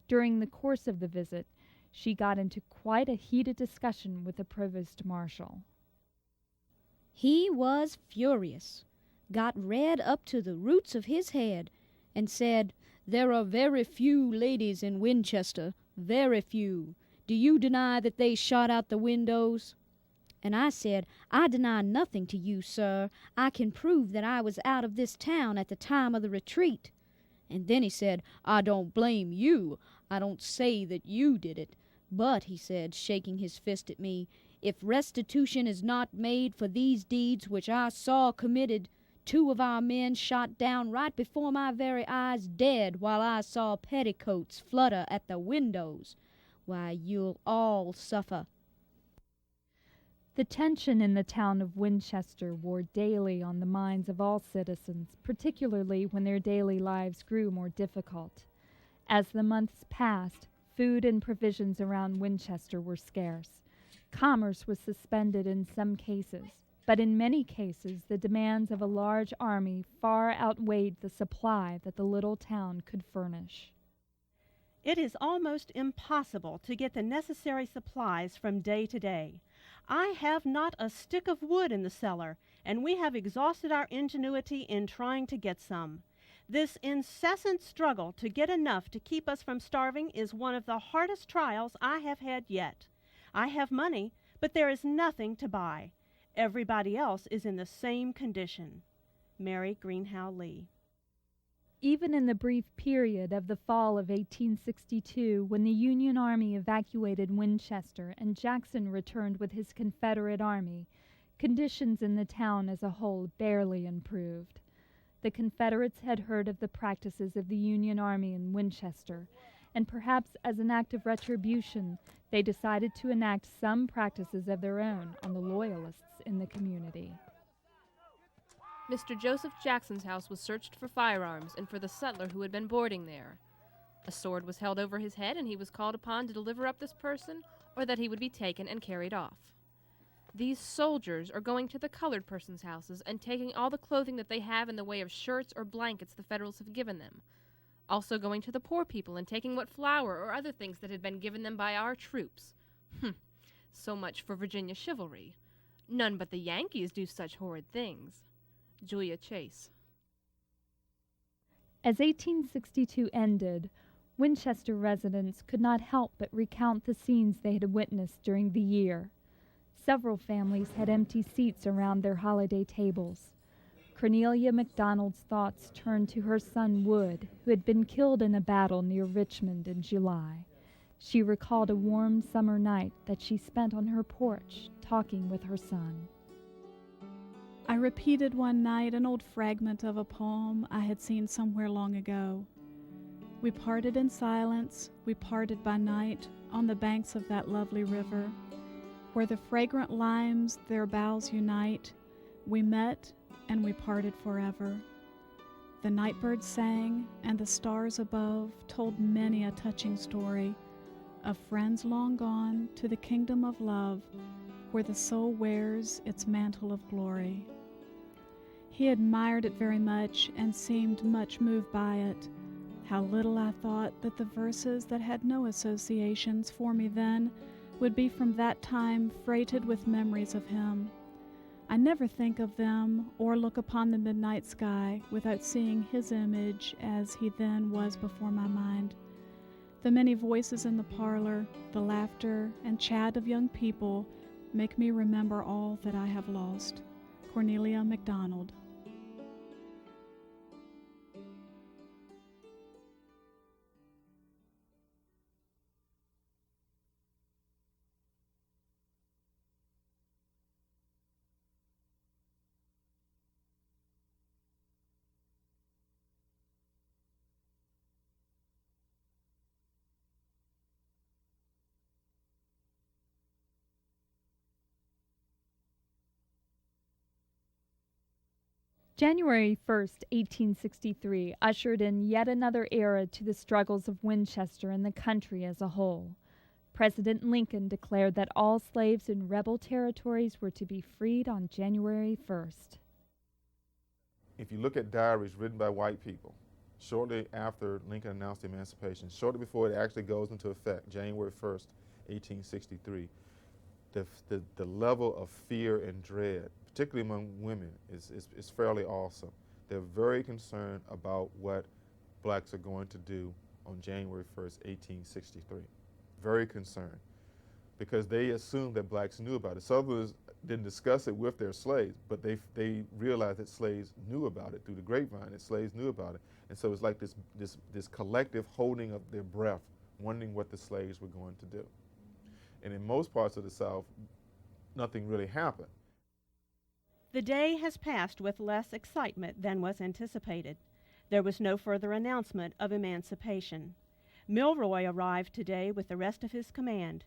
During the course of the visit, she got into quite a heated discussion with the provost marshal. He was furious, got red up to the roots of his head, and said, "There are very few ladies in Winchester, very few. Do you deny that they shot out the windows?" And I said, "I deny nothing to you, sir. I can prove that I was out of this town at the time of the retreat." And then he said, "I don't blame you. I don't say that you did it. But," he said, shaking his fist at me, "if restitution is not made for these deeds which I saw committed, 2 of our men shot down right before my very eyes dead while I saw petticoats flutter at the windows. why, you'll all suffer. The tension in the town of Winchester wore daily on the minds of all citizens, particularly when their daily lives grew more difficult. As the months passed, food and provisions around Winchester were scarce. Commerce was suspended in some cases, but in many cases the demands of a large army far outweighed the supply that the little town could furnish. It is almost impossible to get the necessary supplies from day to day. I have not a stick of wood in the cellar, and we have exhausted our ingenuity in trying to get some. This incessant struggle to get enough to keep us from starving is one of the hardest trials I have had yet. I have money, but there is nothing to buy. Everybody else is in the same condition. Mary Greenhow Lee. Even in the brief period of the fall of 1862, when the Union Army evacuated Winchester and Jackson returned with his Confederate Army, conditions in the town as a whole barely improved. The Confederates had heard of the practices of the Union Army in Winchester, and perhaps as an act of retribution, they decided to enact some practices of their own on the Loyalists in the community. Mr. Joseph Jackson's house was searched for firearms and for the sutler who had been boarding there. A sword was held over his head, and he was called upon to deliver up this person, or that he would be taken and carried off. These soldiers are going to the colored persons' houses and taking all the clothing that they have in the way of shirts or blankets the Federals have given them. Also going to the poor people and taking what flour or other things that had been given them by our troops. So much for Virginia chivalry. None but the Yankees do such horrid things. Julia Chase. As 1862 ended, Winchester residents could not help but recount the scenes they had witnessed during the year. Several families had empty seats around their holiday tables. Cornelia Mcdonald's thoughts turned to her son Wood, who had been killed in a battle near Richmond in July. She recalled a warm summer night that she spent on her porch talking with her son. I repeated one night an old fragment of a poem I had seen somewhere long ago. We parted in silence, we parted by night on the banks of that lovely river, where the fragrant limes their boughs unite. We met and we parted forever. The nightbirds sang, and the stars above told many a touching story of friends long gone to the kingdom of love, where the soul wears its mantle of glory. He admired it very much and seemed much moved by it. How little I thought that the verses that had no associations for me then would be from that time freighted with memories of him. I never think of them or look upon the midnight sky without seeing his image as he then was before my mind. The many voices in the parlor, the laughter and chat of young people make me remember all that I have lost. Cornelia Mcdonald. January 1st, 1863, ushered in yet another era to the struggles of Winchester and the country as a whole. President Lincoln declared that all slaves in rebel territories were to be freed on January 1st. If you look at diaries written by white people, shortly after Lincoln announced emancipation, shortly before it actually goes into effect, January 1st, 1863, the level of fear and dread, particularly among women, is fairly awesome. They're very concerned about what blacks are going to do on January 1st, 1863. Very concerned, because they assumed that blacks knew about it. Southerners didn't discuss it with their slaves, but they realized that slaves knew about it through the grapevine, that slaves knew about it. And so it's like this collective holding of their breath, wondering what the slaves were going to do. And in most parts of the South, nothing really happened. The day has passed with less excitement than was anticipated. There was no further announcement of emancipation. Milroy arrived today with the rest of his command.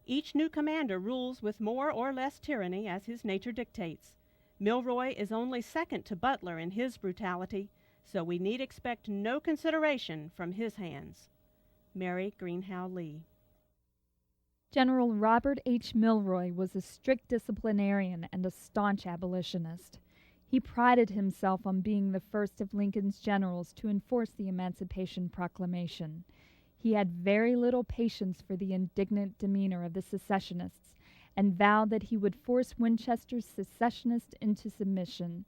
Each new commander rules with more or less tyranny as his nature dictates. Milroy is only second to Butler in his brutality, so we need expect no consideration from his hands. Mary Greenhow Lee. General Robert H. Milroy was a strict disciplinarian and a staunch abolitionist. He prided himself on being the first of Lincoln's generals to enforce the Emancipation Proclamation. He had very little patience for the indignant demeanor of the secessionists and vowed that he would force Winchester's secessionists into submission.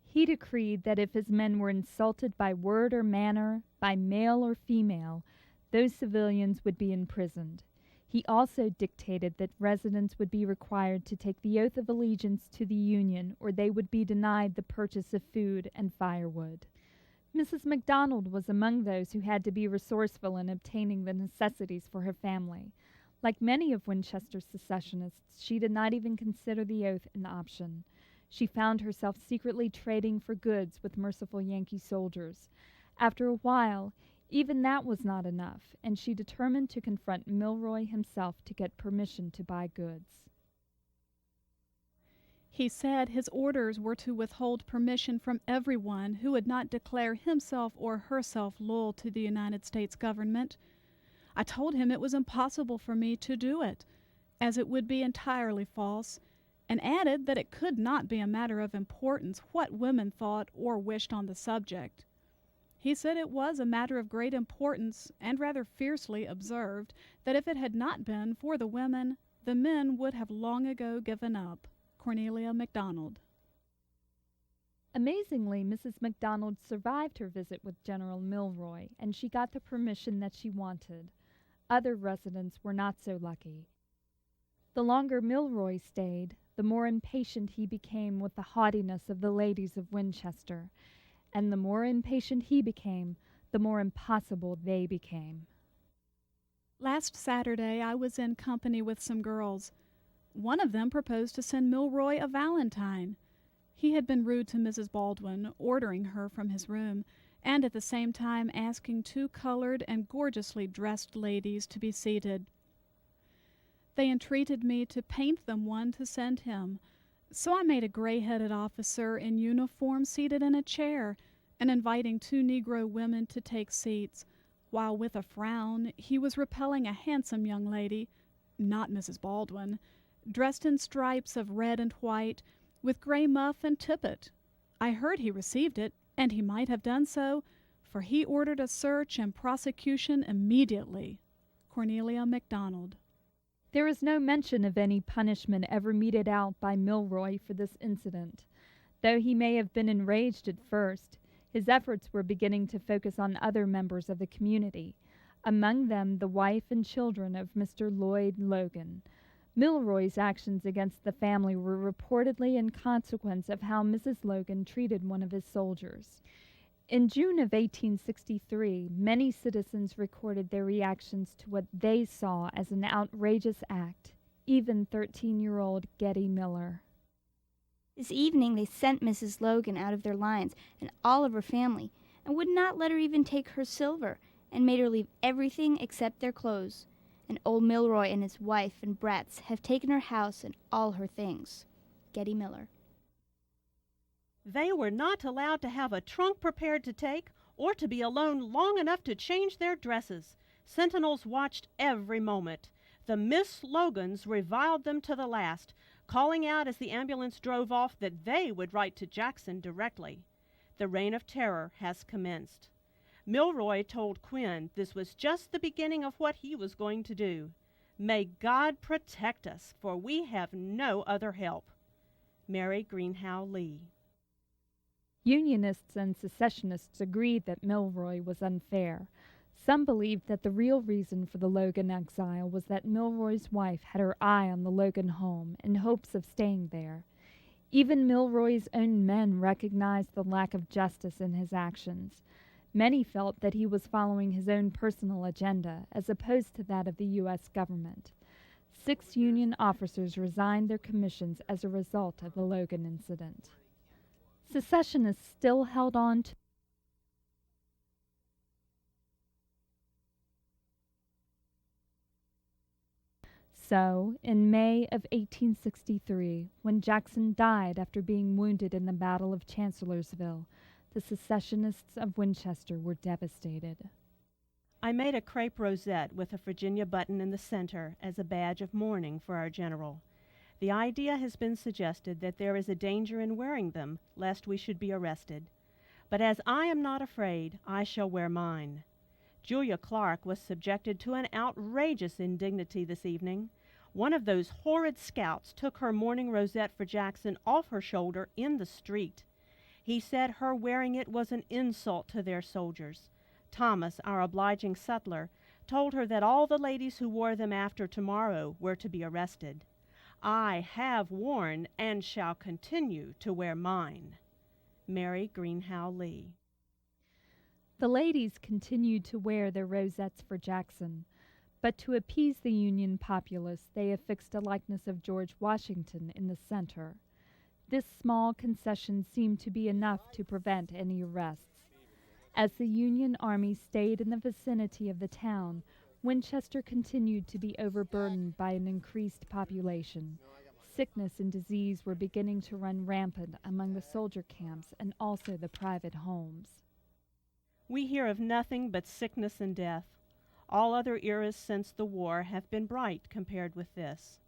He decreed that if his men were insulted by word or manner, by male or female, those civilians would be imprisoned. He also dictated that residents would be required to take the oath of allegiance to the Union, or they would be denied the purchase of food and firewood. Mrs. McDonald was among those who had to be resourceful in obtaining the necessities for her family. Like many of Winchester's secessionists, she did not even consider the oath an option. She found herself secretly trading for goods with merciful Yankee soldiers. After a while, even that was not enough, and she determined to confront Milroy himself to get permission to buy goods. He said his orders were to withhold permission from everyone who would not declare himself or herself loyal to the United States government. I told him it was impossible for me to do it, as it would be entirely false, and added that it could not be a matter of importance what women thought or wished on the subject. He said it was a matter of great importance, and rather fiercely observed that if it had not been for the women, the men would have long ago given up. Cornelia Mcdonald. Amazingly, Mrs. McDonald survived her visit with General Milroy, and she got the permission that she wanted. Other residents were not so lucky. The longer Milroy stayed, the more impatient he became with the haughtiness of the ladies of Winchester, and the more impatient he became, the more impossible they became. Last Saturday I was in company with some girls. One of them proposed to send Milroy a valentine. He had been rude to Mrs. Baldwin, ordering her from his room, and at the same time asking two colored and gorgeously dressed ladies to be seated. They entreated me to paint them one to send him, so I made a gray-headed officer in uniform seated in a chair and inviting two Negro women to take seats, while with a frown he was repelling a handsome young lady, not Mrs. Baldwin, dressed in stripes of red and white, with gray muff and tippet. I heard he received it, and he might have done so, for he ordered a search and prosecution immediately. Cornelia Mcdonald. There is no mention of any punishment ever meted out by Milroy for this incident. Though he may have been enraged at first, his efforts were beginning to focus on other members of the community, among them the wife and children of Mr. Lloyd Logan. Milroy's actions against the family were reportedly in consequence of how Mrs. Logan treated one of his soldiers. In June of 1863, many citizens recorded their reactions to what they saw as an outrageous act, even 13-year-old Getty Miller. This evening they sent Mrs. Logan out of their lines and all of her family, and would not let her even take her silver, and made her leave everything except their clothes. And old Milroy and his wife and brats have taken her house and all her things. Getty Miller. They were not allowed to have a trunk prepared to take, or to be alone long enough to change their dresses. Sentinels watched every moment. The Miss Logans reviled them to the last, calling out as the ambulance drove off that they would write to Jackson directly. The reign of terror has commenced. Milroy told Quinn this was just the beginning of what he was going to do. May God protect us, for we have no other help. Mary Greenhow Lee. Unionists and secessionists agreed that Milroy was unfair. Some believed that the real reason for the Logan exile was that Milroy's wife had her eye on the Logan home in hopes of staying there. Even Milroy's own men recognized the lack of justice in his actions. Many felt that he was following his own personal agenda as opposed to that of the U.S. government. 6 Union officers resigned their commissions as a result of the Logan incident. Secessionists still held on to So, in May of 1863, when Jackson died after being wounded in the Battle of Chancellorsville, the secessionists of Winchester were devastated. I made a crepe rosette with a Virginia button in the center as a badge of mourning for our general. The idea has been suggested that there is a danger in wearing them, lest we should be arrested. But as I am not afraid, I shall wear mine. Julia Clark was subjected to an outrageous indignity this evening. One of those horrid scouts took her mourning rosette for Jackson off her shoulder in the street. He said her wearing it was an insult to their soldiers. Thomas, our obliging sutler, told her that all the ladies who wore them after tomorrow were to be arrested. I have worn and shall continue to wear mine. Mary Greenhow Lee. The ladies continued to wear their rosettes for Jackson, but to appease the Union populace, they affixed a likeness of George Washington in the center. This small concession seemed to be enough to prevent any arrests. As the Union army stayed in the vicinity of the town, Winchester continued to be overburdened by an increased population. Sickness and disease were beginning to run rampant among the soldier camps and also the private homes. We hear of nothing but sickness and death. All other eras since the war have been bright compared with this.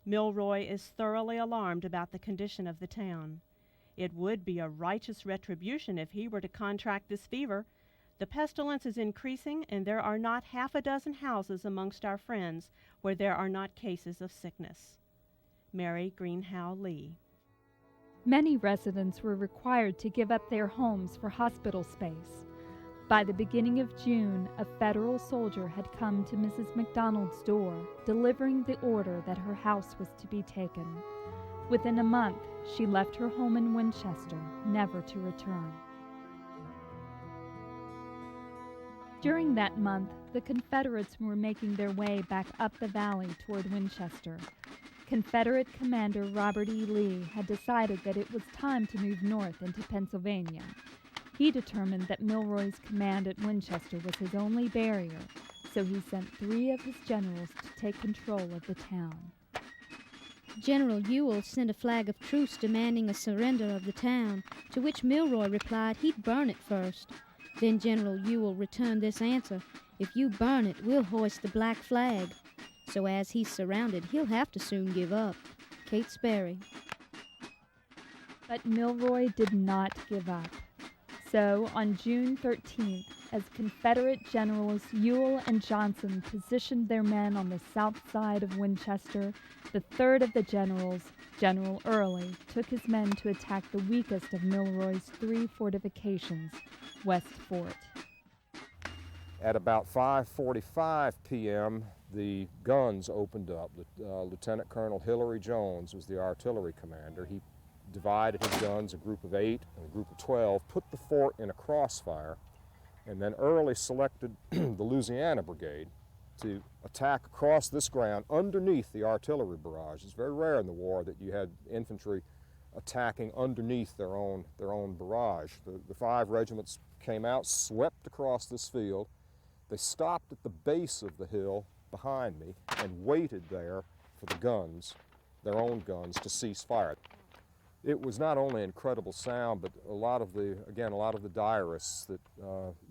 Milroy is thoroughly alarmed about the condition of the town. It would be a righteous retribution if he were to contract this fever. The pestilence is increasing, and there are not half a dozen houses amongst our friends where there are not cases of sickness. Mary Greenhow Lee. Many residents were required to give up their homes for hospital space. By the beginning of June, a federal soldier had come to Mrs. McDonald's door, delivering the order that her house was to be taken. Within a month, she left her home in Winchester, never to return. During that month, the Confederates were making their way back up the valley toward Winchester. Confederate Commander Robert E. Lee had decided that it was time to move north into Pennsylvania. He determined that Milroy's command at Winchester was his only barrier, so he sent 3 of his generals to take control of the town. General Ewell sent a flag of truce demanding a surrender of the town, to which Milroy replied he'd burn it first. Then General Ewell returned this answer: "If you burn it, we'll hoist the black flag." So as he's surrounded, he'll have to soon give up. Kate Sperry. But Milroy did not give up. So, on June 13th, as Confederate Generals Ewell and Johnson positioned their men on the south side of Winchester, the third of the generals, General Early, took his men to attack the weakest of Milroy's 3 fortifications, West Fort. At about 5:45 p.m., the guns opened up. Lieutenant Colonel Hillary Jones was the artillery commander. He divided his guns, a group of 8 and a group of 12, put the fort in a crossfire, and then Early selected the Louisiana Brigade to attack across this ground underneath the artillery barrage. It's very rare in the war that you had infantry attacking underneath their own barrage. The 5 regiments came out, swept across this field. They stopped at the base of the hill behind me and waited there for the guns, their own guns, to cease fire. It was not only an incredible sound, but a lot of the diarists that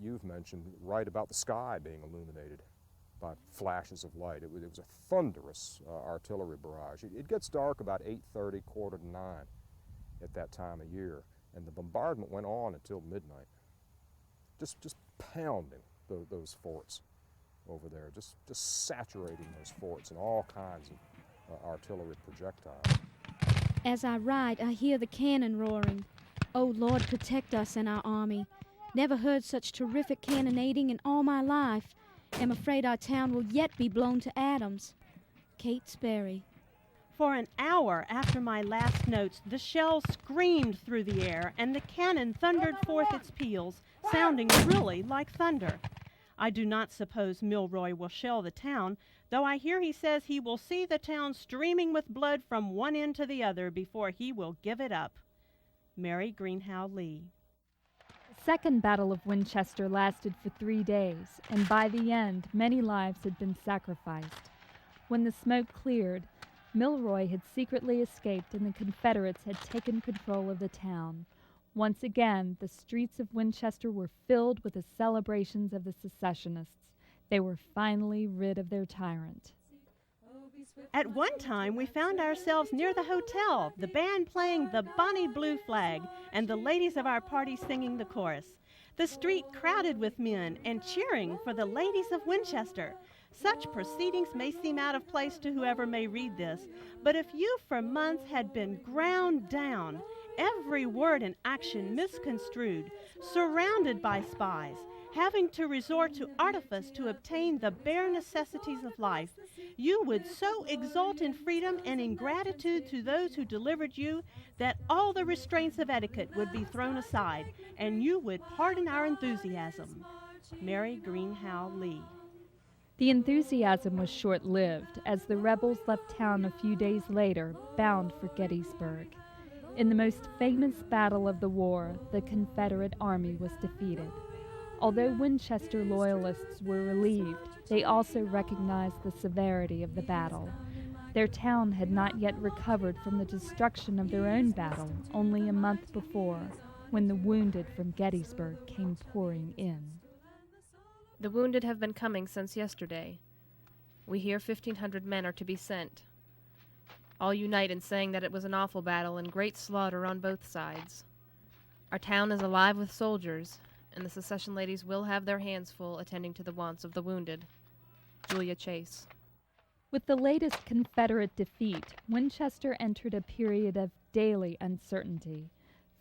you've mentioned write about the sky being illuminated by flashes of light. It was a thunderous artillery barrage. It gets dark about 8:30, 8:45 at that time of year, and the bombardment went on until midnight. Just pounding those forts over there, just saturating those forts in all kinds of artillery projectiles. As I ride, I hear the cannon roaring. Oh, Lord, protect us and our army. Never heard such terrific cannonading in all my life. Am afraid our town will yet be blown to atoms. Kate Sperry. For an hour after my last notes, the shells screamed through the air, and the cannon thundered forth its peals, sounding really like thunder. I do not suppose Milroy will shell the town, though I hear he says he will see the town streaming with blood from one end to the other before he will give it up. Mary Greenhow Lee. The Second Battle of Winchester lasted for 3 days, and by the end, many lives had been sacrificed. When the smoke cleared, Milroy had secretly escaped and the Confederates had taken control of the town. Once again, the streets of Winchester were filled with the celebrations of the secessionists. They were finally rid of their tyrant. At one time, we found ourselves near the hotel, the band playing the Bonnie Blue Flag, and the ladies of our party singing the chorus. The street crowded with men and cheering for the ladies of Winchester. Such proceedings may seem out of place to whoever may read this, but if you for months had been ground down, every word and action misconstrued, surrounded by spies, having to resort to artifice to obtain the bare necessities of life, you would so exult in freedom and in gratitude to those who delivered you that all the restraints of etiquette would be thrown aside, and you would pardon our enthusiasm. Mary Greenhow Lee. The enthusiasm was short-lived, as the rebels left town a few days later, bound for Gettysburg. In the most famous battle of the war, the Confederate Army was defeated. Although Winchester loyalists were relieved, they also recognized the severity of the battle. Their town had not yet recovered from the destruction of their own battle only a month before, when the wounded from Gettysburg came pouring in. The wounded have been coming since yesterday. We hear 1,500 men are to be sent. All unite in saying that it was an awful battle and great slaughter on both sides. Our town is alive with soldiers, and the secession ladies will have their hands full attending to the wants of the wounded. Julia Chase. With the latest Confederate defeat, Winchester entered a period of daily uncertainty.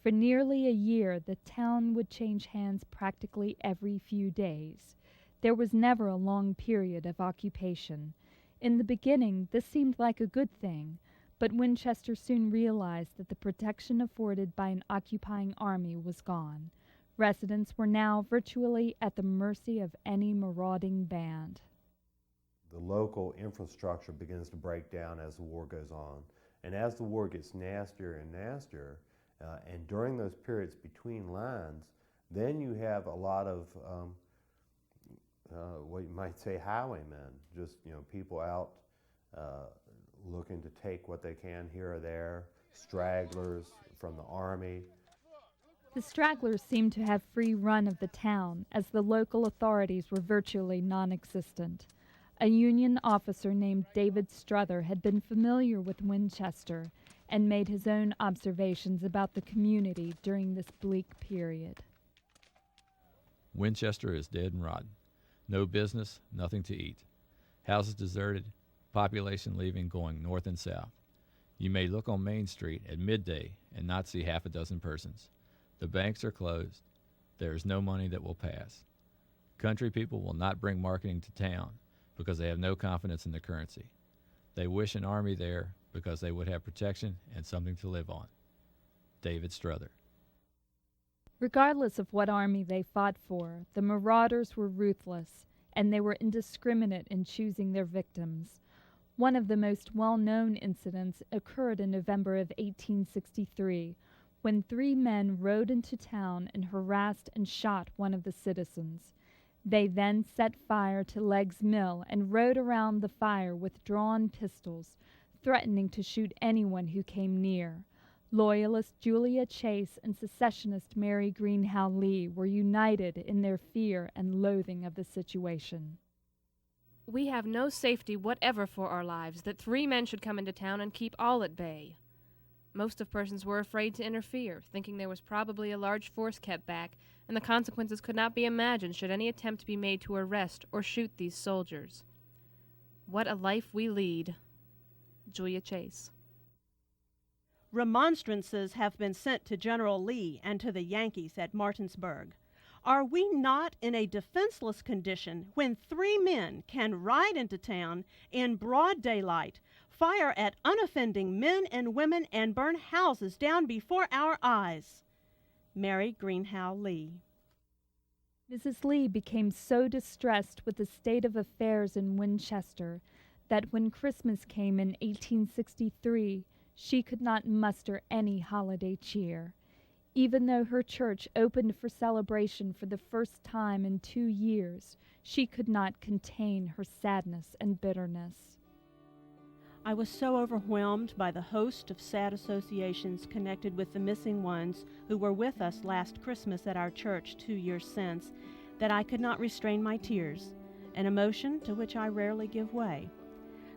For nearly a year, the town would change hands practically every few days. There was never a long period of occupation. In the beginning, this seemed like a good thing, but Winchester soon realized that the protection afforded by an occupying army was gone. Residents were now virtually at the mercy of any marauding band. The local infrastructure begins to break down as the war goes on. And as the war gets nastier and nastier, and during those periods between lines, then you have a lot of what you might say highwaymen, just people out looking to take what they can here or there, stragglers from the army. The stragglers seemed to have free run of the town, as the local authorities were virtually non-existent. A Union officer named David Strother had been familiar with Winchester and made his own observations about the community during this bleak period. Winchester is dead and rotten. No business, nothing to eat. Houses deserted, population leaving going north and south. You may look on Main Street at midday and not see half a dozen persons. The banks are closed. There is no money that will pass. Country people will not bring marketing to town because they have no confidence in the currency. They wish an army there because they would have protection and something to live on. David Strother. Regardless of what army they fought for, the marauders were ruthless, and they were indiscriminate in choosing their victims. One of the most well-known incidents occurred in November of 1863, when 3 men rode into town and harassed and shot one of the citizens. They then set fire to Legg's Mill and rode around the fire with drawn pistols, threatening to shoot anyone who came near. Loyalist Julia Chase and secessionist Mary Greenhow Lee were united in their fear and loathing of the situation. We have no safety whatever for our lives that 3 men should come into town and keep all at bay. Most of persons were afraid to interfere, thinking there was probably a large force kept back, and the consequences could not be imagined should any attempt be made to arrest or shoot these soldiers. What a life we lead. Julia Chase. Remonstrances have been sent to General Lee and to the Yankees at Martinsburg. Are we not in a defenseless condition when 3 men can ride into town in broad daylight, fire at unoffending men and women, and burn houses down before our eyes? Mary Greenhow Lee. Mrs. Lee became so distressed with the state of affairs in Winchester that when Christmas came in 1863, she could not muster any holiday cheer. Even though her church opened for celebration for the first time in 2 years, she could not contain her sadness and bitterness. I was so overwhelmed by the host of sad associations connected with the missing ones who were with us last Christmas at our church 2 years since that I could not restrain my tears, an emotion to which I rarely give way.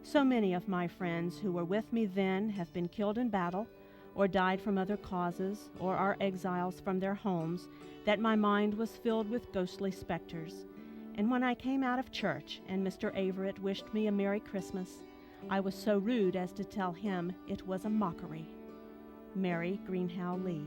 So many of my friends who were with me then have been killed in battle, or died from other causes, or are exiles from their homes, that my mind was filled with ghostly specters. And when I came out of church and Mr. Averett wished me a Merry Christmas, I was so rude as to tell him it was a mockery. Mary Greenhow Lee.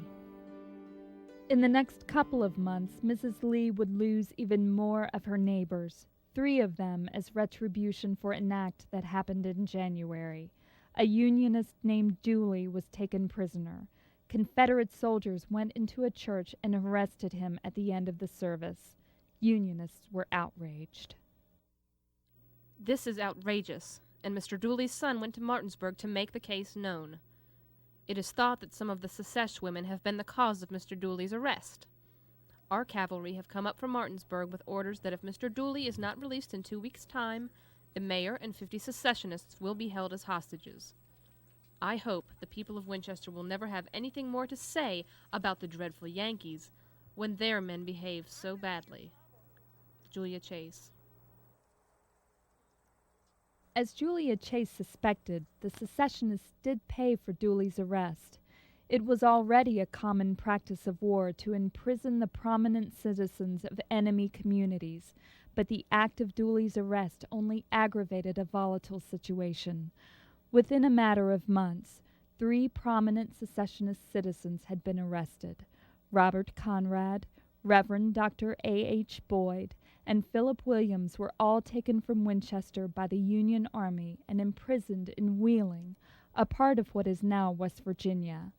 In the next couple of months, Mrs. Lee would lose even more of her neighbors, 3 of them as retribution for an act that happened in January. A Unionist named Dooley was taken prisoner. Confederate soldiers went into a church and arrested him at the end of the service. Unionists were outraged. This is outrageous, and Mr. Dooley's son went to Martinsburg to make the case known. It is thought that some of the Secesh women have been the cause of Mr. Dooley's arrest. Our cavalry have come up from Martinsburg with orders that if Mr. Dooley is not released in 2 weeks' time, the mayor and 50 secessionists will be held as hostages. I hope the people of Winchester will never have anything more to say about the dreadful Yankees when their men behave so badly. Julia Chase. As Julia Chase suspected, the secessionists did pay for Dooley's arrest. It was already a common practice of war to imprison the prominent citizens of enemy communities, but the act of Dooley's arrest only aggravated a volatile situation. Within a matter of months, 3 prominent secessionist citizens had been arrested. Robert Conrad, Reverend Dr. A.H. Boyd, and Philip Williams were all taken from Winchester by the Union Army and imprisoned in Wheeling, a part of what is now West Virginia.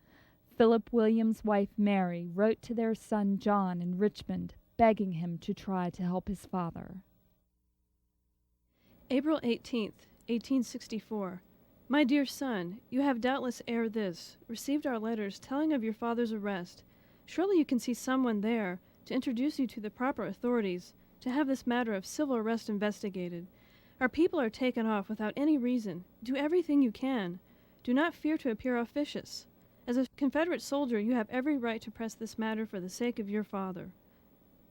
Philip Williams' wife Mary wrote to their son John in Richmond, begging him to try to help his father. April 18th, 1864. My dear son, you have doubtless ere this received our letters telling of your father's arrest. Surely you can see someone there to introduce you to the proper authorities, to have this matter of civil arrest investigated. Our people are taken off without any reason. Do everything you can. Do not fear to appear officious. As a Confederate soldier, you have every right to press this matter for the sake of your father.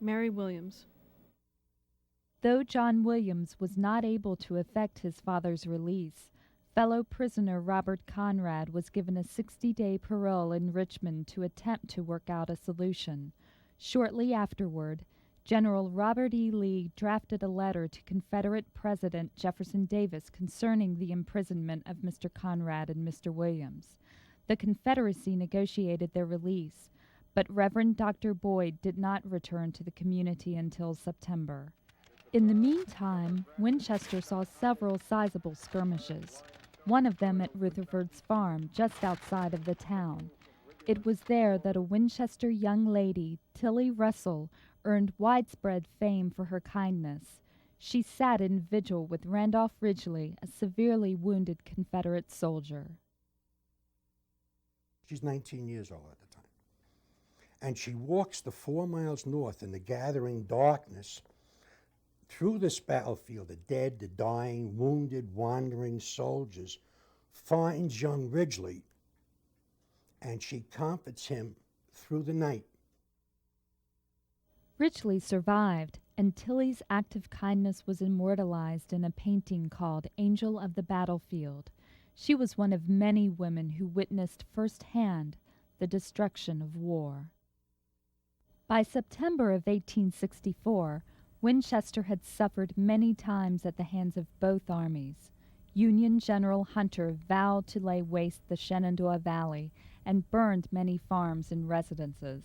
Mary Williams. Though John Williams was not able to effect his father's release, fellow prisoner Robert Conrad was given a 60-day parole in Richmond to attempt to work out a solution. Shortly afterward, General Robert E. Lee drafted a letter to Confederate President Jefferson Davis concerning the imprisonment of Mr. Conrad and Mr. Williams. The Confederacy negotiated their release, but Reverend Dr. Boyd did not return to the community until September. In the meantime, Winchester saw several sizable skirmishes, one of them at Rutherford's farm just outside of the town. It was there that a Winchester young lady, Tilly Russell, earned widespread fame for her kindness. She sat in vigil with Randolph Ridgely, a severely wounded Confederate soldier. She's 19 years old at the time. And she walks the 4 miles north in the gathering darkness through this battlefield, the dead, the dying, wounded, wandering soldiers, finds young Ridgely, and she comforts him through the night. Ridgely survived, and Tilly's act of kindness was immortalized in a painting called Angel of the Battlefield. She was one of many women who witnessed firsthand the destruction of war. By September of 1864, Winchester had suffered many times at the hands of both armies. Union General Hunter vowed to lay waste the Shenandoah Valley and burned many farms and residences.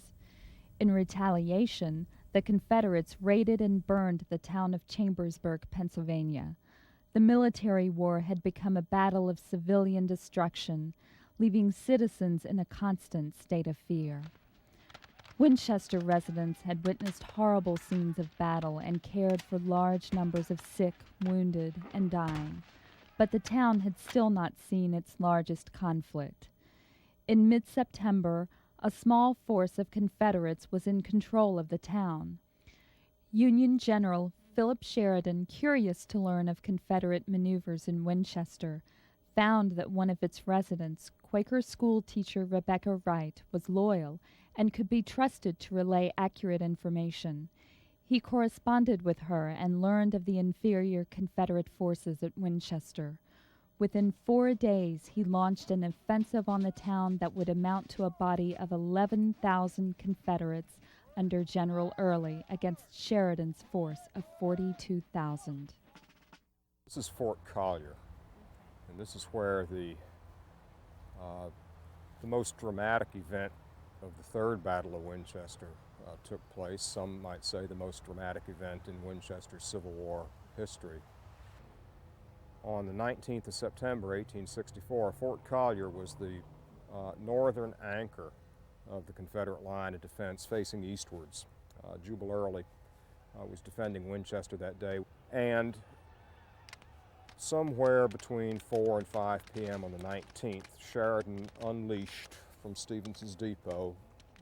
In retaliation, the Confederates raided and burned the town of Chambersburg, Pennsylvania. The military war had become a battle of civilian destruction, leaving citizens in a constant state of fear. Winchester residents had witnessed horrible scenes of battle and cared for large numbers of sick, wounded, and dying. But the town had still not seen its largest conflict. In mid-September, a small force of Confederates was in control of the town. Union General Philip Sheridan, curious to learn of Confederate maneuvers in Winchester, found that one of its residents, Quaker school teacher Rebecca Wright, was loyal and could be trusted to relay accurate information. He corresponded with her and learned of the inferior Confederate forces at Winchester. Within 4 days, he launched an offensive on the town that would amount to a body of 11,000 Confederates under General Early against Sheridan's force of 42,000. This is Fort Collier, and this is where the most dramatic event of the Third Battle of Winchester took place. Some might say the most dramatic event in Winchester's Civil War history. On the 19th of September, 1864, Fort Collier was the northern anchor of the Confederate line of defense facing eastwards. Jubal Early was defending Winchester that day, and somewhere between 4 and 5 p.m. on the 19th, Sheridan unleashed from Stevenson's Depot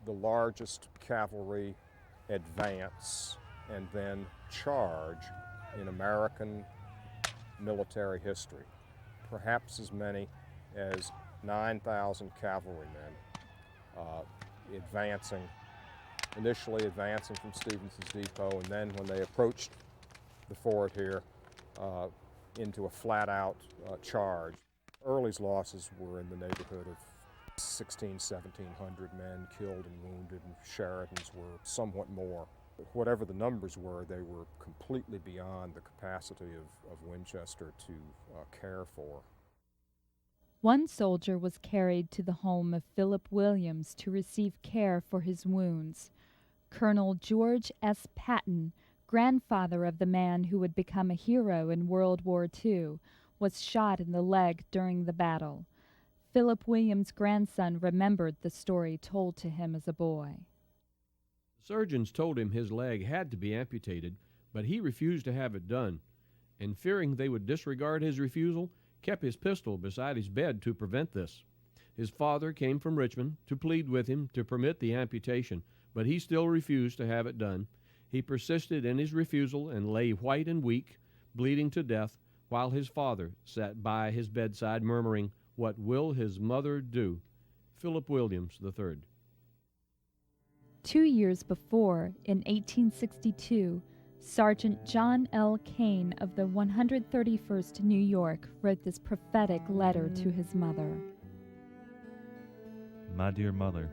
the largest cavalry advance and then charge in American military history. Perhaps as many as 9,000 cavalrymen initially advancing from Stevenson's Depot, and then when they approached the fort here, into a flat-out charge. Early's losses were in the neighborhood of 1,700 men killed and wounded, and Sheridan's were somewhat more. But whatever the numbers were, they were completely beyond the capacity of Winchester to care for. One soldier was carried to the home of Philip Williams to receive care for his wounds. Colonel George S. Patton, grandfather of the man who would become a hero in World War II, was shot in the leg during the battle. Philip Williams' grandson remembered the story told to him as a boy. Surgeons told him his leg had to be amputated, but he refused to have it done, and fearing they would disregard his refusal, kept his pistol beside his bed to prevent this. His father came from Richmond to plead with him to permit the amputation, but he still refused to have it done. He persisted in his refusal and lay white and weak, bleeding to death, while his father sat by his bedside murmuring, "What will his mother do?" Philip Williams III. 2 years before, in 1862, Sergeant John L. Kane of the 131st New York wrote this prophetic letter to his mother. My dear mother,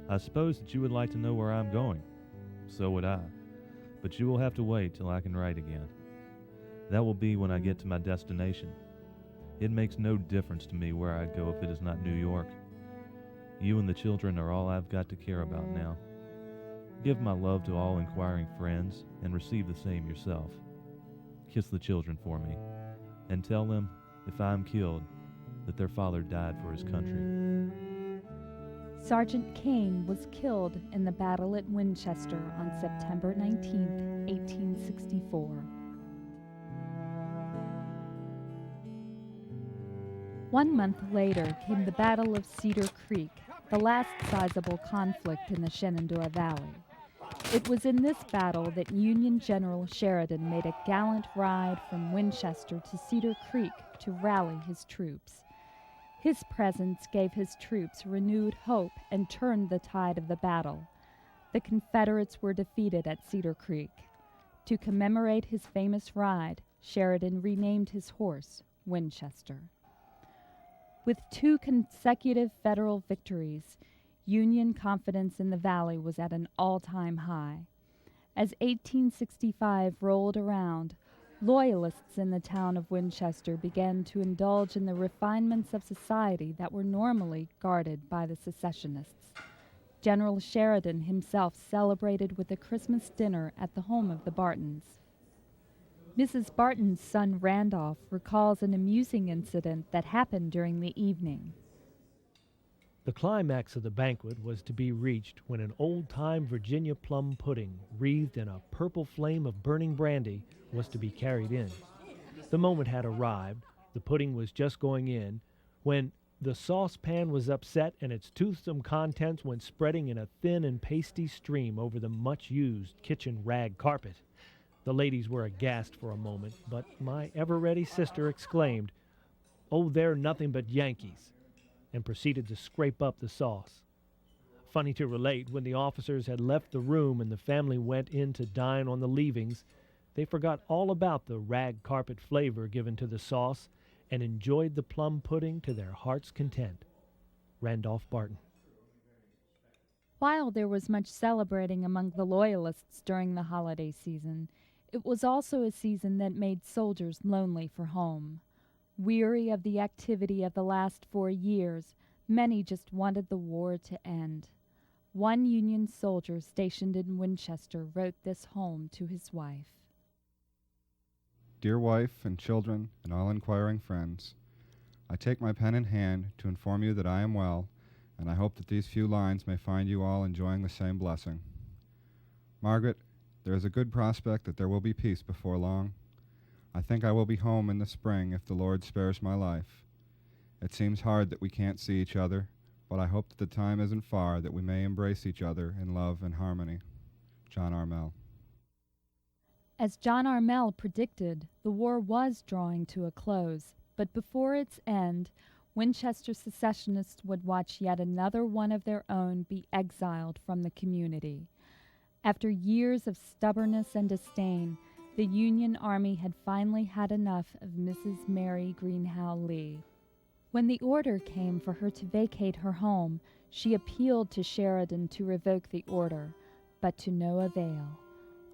I suppose that you would like to know where I'm going. So would I. But you will have to wait till I can write again. That will be when I get to my destination. It makes no difference to me where I go if it is not New York. You and the children are all I've got to care about now. Give my love to all inquiring friends and receive the same yourself. Kiss the children for me and tell them, if I am killed, that their father died for his country. Sergeant Kane was killed in the battle at Winchester on September 19, 1864. One month later came the Battle of Cedar Creek, the last sizable conflict in the Shenandoah Valley. It was in this battle that Union General Sheridan made a gallant ride from Winchester to Cedar Creek to rally his troops. His presence gave his troops renewed hope and turned the tide of the battle. The Confederates were defeated at Cedar Creek. To commemorate his famous ride, Sheridan renamed his horse Winchester. With 2 consecutive Federal victories, Union confidence in the Valley was at an all-time high. As 1865 rolled around, Loyalists in the town of Winchester began to indulge in the refinements of society that were normally guarded by the secessionists. General Sheridan himself celebrated with a Christmas dinner at the home of the Bartons. Mrs. Barton's son Randolph recalls an amusing incident that happened during the evening. The climax of the banquet was to be reached when an old-time Virginia plum pudding, wreathed in a purple flame of burning brandy, was to be carried in. The moment had arrived, the pudding was just going in, when the saucepan was upset and its toothsome contents went spreading in a thin and pasty stream over the much-used kitchen rag carpet. The ladies were aghast for a moment, but my ever-ready sister exclaimed, "Oh, they're nothing but Yankees," and proceeded to scrape up the sauce. Funny to relate, when the officers had left the room and the family went in to dine on the leavings, they forgot all about the rag carpet flavor given to the sauce and enjoyed the plum pudding to their heart's content. Randolph Barton. While there was much celebrating among the Loyalists during the holiday season, it was also a season that made soldiers lonely for home. Weary of the activity of the last 4 years, many just wanted the war to end. One Union soldier stationed in Winchester wrote this home to his wife. Dear wife and children and all inquiring friends, I take my pen in hand to inform you that I am well, and I hope that these few lines may find you all enjoying the same blessing. Margaret, there is a good prospect that there will be peace before long. I think I will be home in the spring if the Lord spares my life. It seems hard that we can't see each other, but I hope that the time isn't far that we may embrace each other in love and harmony. John Armel. As John Armel predicted, the war was drawing to a close, but before its end, Winchester secessionists would watch yet another one of their own be exiled from the community. After years of stubbornness and disdain, the Union Army had finally had enough of Mrs. Mary Greenhow Lee. When the order came for her to vacate her home, she appealed to Sheridan to revoke the order, but to no avail.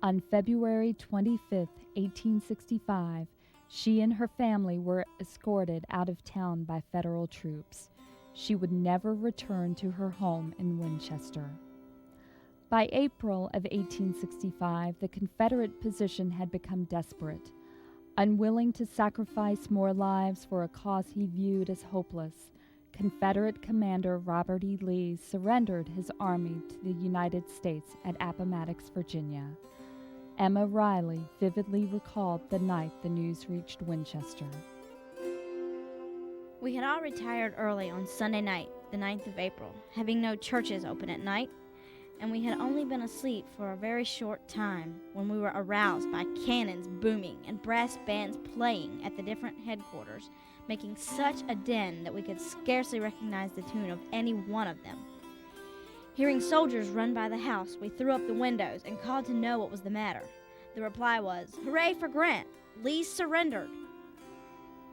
On February 25, 1865, she and her family were escorted out of town by Federal troops. She would never return to her home in Winchester. By April of 1865, the Confederate position had become desperate. Unwilling to sacrifice more lives for a cause he viewed as hopeless, Confederate Commander Robert E. Lee surrendered his army to the United States at Appomattox, Virginia. Emma Riley vividly recalled the night the news reached Winchester. We had all retired early on Sunday night, the 9th of April, having no churches open at night, and we had only been asleep for a very short time when we were aroused by cannons booming and brass bands playing at the different headquarters, making such a din that we could scarcely recognize the tune of any one of them. Hearing soldiers run by the house, we threw up the windows and called to know what was the matter. The reply was, "Hooray for Grant! Lee's surrendered!"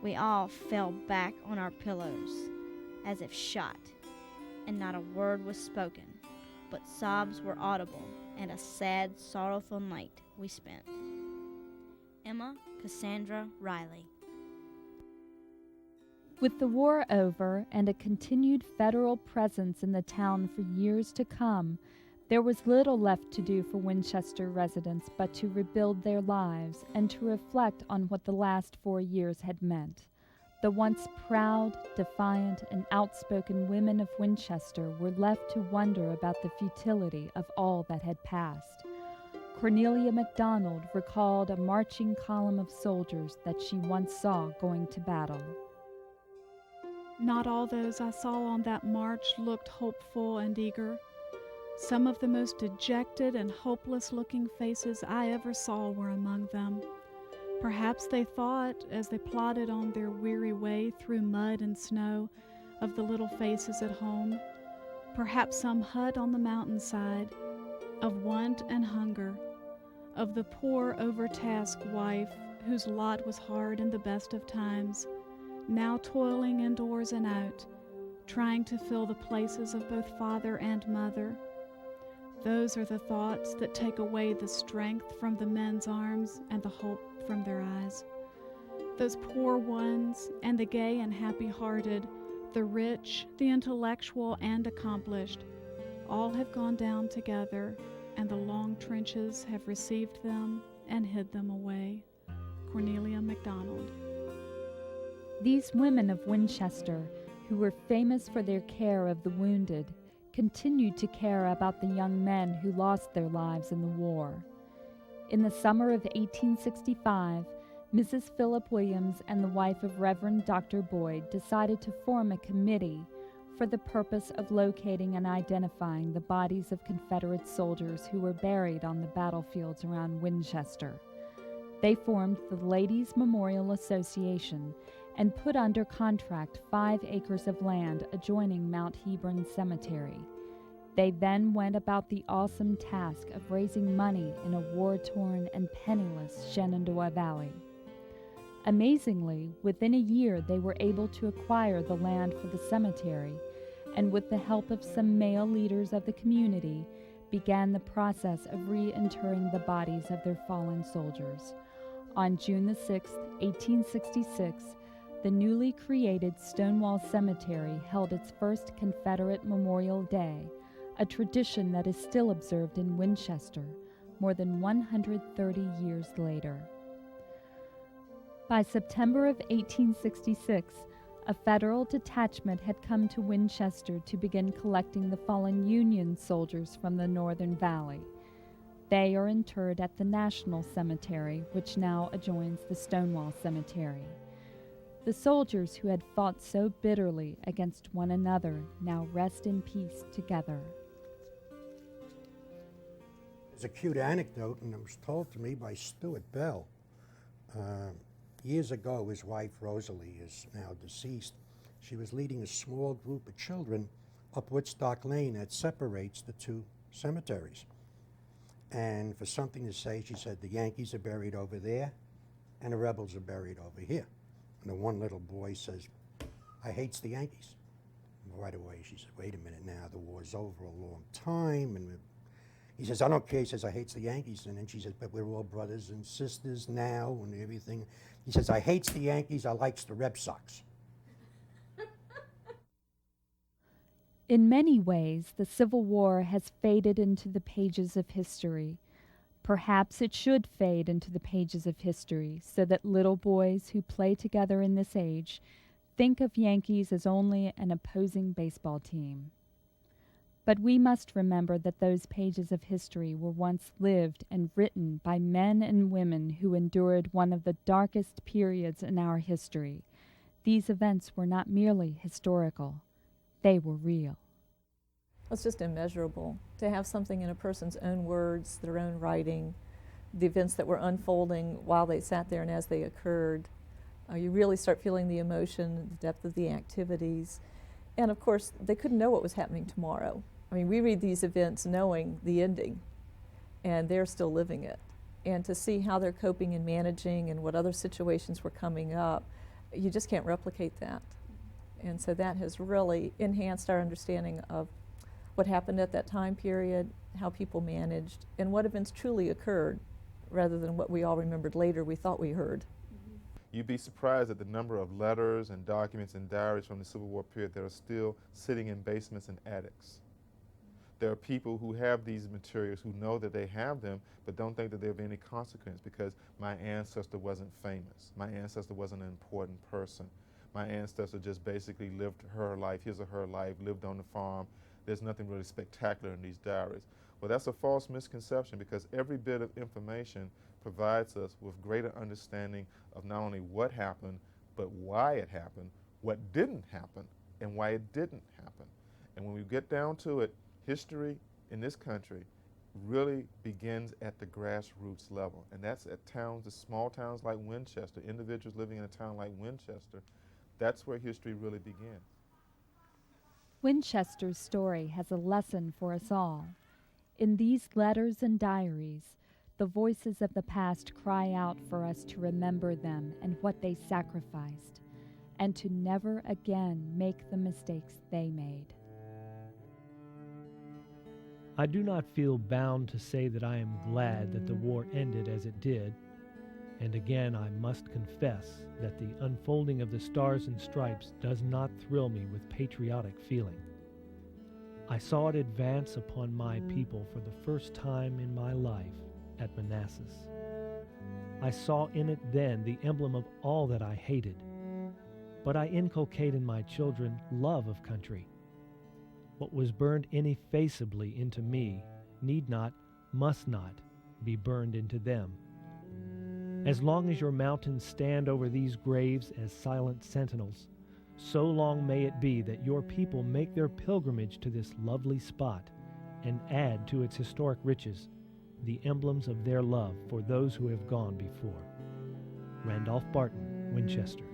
We all fell back on our pillows as if shot, and not a word was spoken, but sobs were audible, and a sad, sorrowful night we spent. Emma Cassandra Riley. With the war over and a continued Federal presence in the town for years to come, there was little left to do for Winchester residents but to rebuild their lives and to reflect on what the last 4 years had meant. The once proud, defiant, and outspoken women of Winchester were left to wonder about the futility of all that had passed. Cornelia Mcdonald recalled a marching column of soldiers that she once saw going to battle. Not all those I saw on that march looked hopeful and eager. Some of the most dejected and hopeless-looking faces I ever saw were among them. Perhaps they thought, as they plodded on their weary way through mud and snow, of the little faces at home. Perhaps some hut on the mountainside, of want and hunger, of the poor, overtasked wife whose lot was hard in the best of times, now toiling indoors and out, trying to fill the places of both father and mother. Those are the thoughts that take away the strength from the men's arms and the hope from their eyes. Those poor ones and the gay and happy-hearted, the rich, the intellectual and accomplished, all have gone down together, and the long trenches have received them and hid them away. Cornelia Mcdonald. These women of Winchester, who were famous for their care of the wounded, continued to care about the young men who lost their lives in the war. In the summer of 1865, Mrs. Philip Williams and the wife of Reverend Dr. Boyd decided to form a committee for the purpose of locating and identifying the bodies of Confederate soldiers who were buried on the battlefields around Winchester. They formed the Ladies' Memorial Association and put under contract 5 acres of land adjoining Mount Hebron Cemetery. They then went about the awesome task of raising money in a war-torn and penniless Shenandoah Valley. Amazingly, within a year they were able to acquire the land for the cemetery, and with the help of some male leaders of the community, began the process of reinterring the bodies of their fallen soldiers. On June 6, 1866, the newly created Stonewall Cemetery held its first Confederate Memorial Day, a tradition that is still observed in Winchester more than 130 years later. By September of 1866, a federal detachment had come to Winchester to begin collecting the fallen Union soldiers from the Northern Valley. They are interred at the National Cemetery, which now adjoins the Stonewall Cemetery. The soldiers who had fought so bitterly against one another now rest in peace together. There's a cute anecdote, and it was told to me by Stuart Bell. Years ago, his wife Rosalie is now deceased. She was leading a small group of children up Woodstock Lane that separates the two cemeteries. And for something to say, she said, the Yankees are buried over there, and the rebels are buried over here. And the one little boy says, I hates the Yankees. And right away, she said, wait a minute now, the war's over a long time, and he says, I don't care. He says, I hates the Yankees. And then she says, but we're all brothers and sisters now and everything. He says, I hates the Yankees. I likes the Red Sox. In many ways, the Civil War has faded into the pages of history. Perhaps it should fade into the pages of history so that little boys who play together in this age think of Yankees as only an opposing baseball team. But we must remember that those pages of history were once lived and written by men and women who endured one of the darkest periods in our history. These events were not merely historical, they were real. It's just immeasurable to have something in a person's own words, their own writing, the events that were unfolding while they sat there and as they occurred. You really start feeling the emotion, the depth of the activities. And of course, they couldn't know what was happening tomorrow. I mean, we read these events knowing the ending, and they're still living it. And to see how they're coping and managing and what other situations were coming up, you just can't replicate that. And so that has really enhanced our understanding of what happened at that time period, how people managed, and what events truly occurred, rather than what we all remembered later we thought we heard. You'd be surprised at the number of letters and documents and diaries from the Civil War period that are still sitting in basements and attics. There are people who have these materials who know that they have them, but don't think that there will be any consequence because my ancestor wasn't famous. My ancestor wasn't an important person. My ancestor just basically lived her life, his or her life, lived on the farm. There's nothing really spectacular in these diaries. Well, that's a false misconception because every bit of information provides us with greater understanding of not only what happened, but why it happened, what didn't happen, and why it didn't happen. And when we get down to it, history in this country really begins at the grassroots level. And that's at towns, the small towns like Winchester, individuals living in a town like Winchester. That's where history really begins. Winchester's story has a lesson for us all. In these letters and diaries, the voices of the past cry out for us to remember them and what they sacrificed, and to never again make the mistakes they made. I do not feel bound to say that I am glad that the war ended as it did, and again I must confess that the unfolding of the Stars and Stripes does not thrill me with patriotic feeling. I saw it advance upon my people for the first time in my life at Manassas. I saw in it then the emblem of all that I hated, but I inculcate in my children love of country. What was burned ineffaceably into me need not, must not, be burned into them. As long as your mountains stand over these graves as silent sentinels, so long may it be that your people make their pilgrimage to this lovely spot and add to its historic riches the emblems of their love for those who have gone before. Randolph Barton, Winchester.